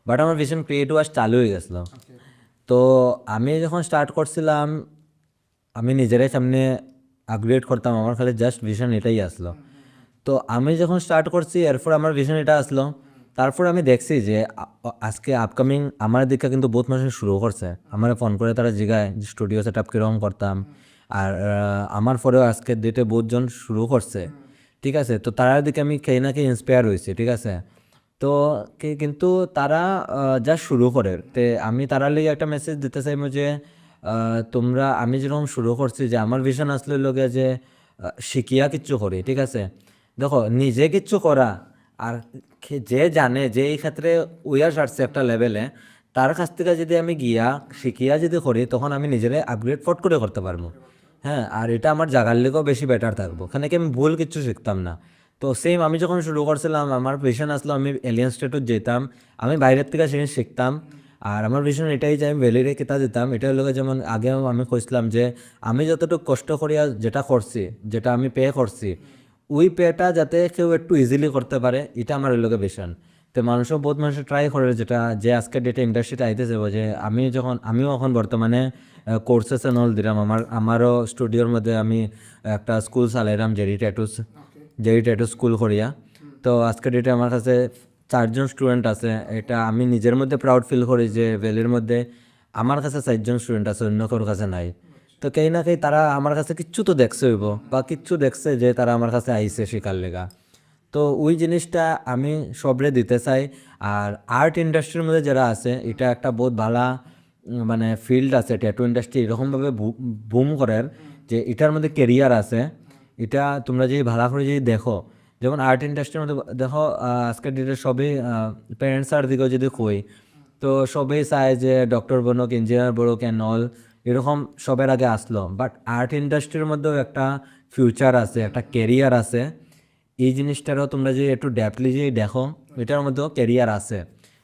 বাট আমার ভিশন ক্রিয়েট হওয়া চালু হয়ে গেছিলো। তো আমি যখন স্টার্ট করছিলাম আমি নিজেরাই সামনে আপগ্রেড করতাম, আমার খালি জাস্ট ভিশন এটাই আসলো। তো আমি যখন স্টার্ট করছি এরপর আমার ভিশন এটা আসলো। তারপর আমি দেখছি যে আজকে আপকামিং আমার দিকে কিন্তু বহুত মানুষ শুরু করছে, আমার ফোন করে তারা জিগায় যে স্টুডিও সেট আপ কীরকম করতাম। আর আমার পরেও আজকের ডেটে বহুতজন শুরু করছে, ঠিক আছে। তো তার দিকে আমি খেয়ে না খেয়ে ইন্সপায়ার হয়েছি, ঠিক আছে। তো কিন্তু তারা যা শুরু করে, তে আমি তারা লিগে একটা মেসেজ দিতে চাইবো যে তোমরা, আমি যেরকম শুরু করছি যে আমার ভিশন আসলে লোকে যে শিখিয়া কিচ্ছু করি, ঠিক আছে। দেখো নিজে কিচ্ছু করা আর যে জানে যে এই ক্ষেত্রে উইয়ার আসছে একটা লেভেলে, তার কাছ থেকে যদি আমি গিয়া শিখিয়া যদি করি তখন আমি নিজেরে আপগ্রেড ফট করে করতে পারবো। হ্যাঁ, আর এটা আমার জাগার লেগেও বেশি বেটার থাকবো, এখানে কি আমি ভুল কিচ্ছু শিখতাম না। তো সেম আমি যখন শুরু করছিলাম আমার ভিশন আসলো আমি এলিয়েন স্টেটে যেতাম, আমি বাইরের থেকে জিনিস শিখতাম, আর আমার ভিশন এটাই যে আমি ভ্যালিরে কিতা দিতাম, এটা হলো যেমন আগেও আমি কইছিলাম যে আমি যতটুকু কষ্ট করিয়া যেটা করছি, যেটা আমি পে করছি, ওই পেটা যাতে কেউ একটু ইজিলি করতে পারে, এটা আমার হলো ভিশন। তো মানুষও বহুত মানুষ ট্রাই করে, যেটা যে আজকের ডেটে ইন্ডাস্ট্রিতে আইতেছে, যে আমিও এখন বর্তমানে কোর্সেস নল দিলাম, আমারও স্টুডিওর মধ্যে আমি একটা স্কুল চালাইলাম, জেরি ট্যাটু স্কুল করিয়া। তো আজকের ডেটে আমার কাছে 4জন স্টুডেন্ট আছে। এটা আমি নিজের মধ্যে প্রাউড ফিল করি যে ভ্যালির মধ্যে আমার কাছে 4জন স্টুডেন্ট আছে, অন্য কারোর কাছে নাই। তো কেই না কেই তারা আমার কাছে কিচ্ছু তো দেখছে হইব, বা কিচ্ছু দেখছে যে তারা আমার কাছে আইছে শিকার লেগা। তো ওই জিনিসটা আমি সবরে দিতে চাই। আর আর্ট ইন্ডাস্ট্রির মধ্যে যারা আছে, এটা একটা বহুত ভালো মানে ফিল্ড আছে, ট্যাটু ইন্ডাস্ট্রি এরকমভাবে বুম করার যে এটার মধ্যে কেরিয়ার আছে। এটা তোমরা যদি ভালো করে যদি দেখো, যেমন আর্ট ইন্ডাস্ট্রির মধ্যে দেখো, আজকের ডেটে সবই প্যারেন্টসের দিকেও যদি কই, তো সবই চায় যে ডক্টর বনুক, ইঞ্জিনিয়ার বনুক অ্যান্ড অল, এরকম সবের আগে আসলো। বাট আর্ট ইন্ডাস্ট্রির মধ্যেও একটা ফিউচার আছে, একটা কেরিয়ার আছে। এই জিনিসটারও তোমরা যদি একটু ডেপলি যদি দেখো, এটার মধ্যেও কেরিয়ার আছে,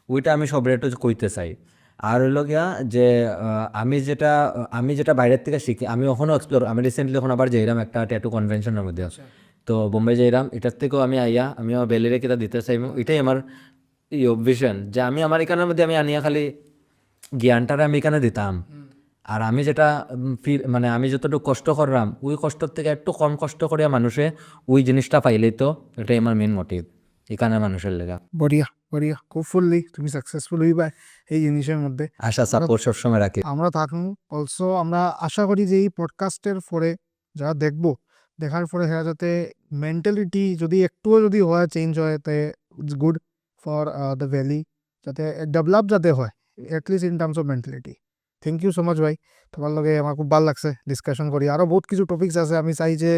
ওইটা আমি সবের একটু কইতে চাই। আর হইল গিয়া যে আমি যেটা বাইরের থেকে শিখি, আমি ওখানেও এক্সপ্লোর, আমি রিসেন্টলি এখন আবার যাইলাম একটা ট্যাটু কনভেনশনের মধ্যে, তো বোম্বে যাইলাম, এটার থেকেও আমিও বেলেরে কিতা দিতে চাই। এটাই আমার ভিশন, যে আমি আমার এখানের মধ্যে আমি আনিয়া খালি জ্ঞানটারে আমি এখানে দিতাম। আর আমি যেটা মানে আমি যতটুকু কষ্ট করলাম, ওই কষ্টর থেকে একটু কম কষ্ট করিয়া মানুষে ওই জিনিসটা পাইলেই, তো এটাই আমার মেন মোটিভ এখানে মানুষের লেগা। বঢ়িয়া বঢ়িয়া, হোপফুলি তুমি সাকসেসফুল হইবা এই জিনিসের মধ্যে। আশা সাপোর্ট সবসময় রাখি। আমরা থাকুন অলসো, আমরা আশা করি যে এই পডকাস্টের পরে যারা দেখবো, দেখার পরে হ্যাঁ যাতে মেন্টালিটি যদি একটুও যদি হয় চেঞ্জ হয়, তে it's good for the valley, যাতে ডেভেলপ যাতে হয় at least in terms of mentality. Thank you so much ভাই, তোমার লগে আমার খুব ভালো লাগছে ডিসকাশন করি। আরও বহুত কিছু টপিকস আছে, আমি চাই যে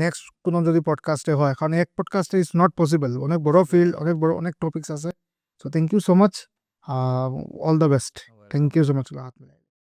নেক্সট কোনো যদি পডকাস্টে হয়, কারণ এক পডকাস্টে ইজ নট পসিবল, অনেক বড় ফিল্ড, অনেক টপিকস আছে। So thank you so much, all the best. Thank you so much.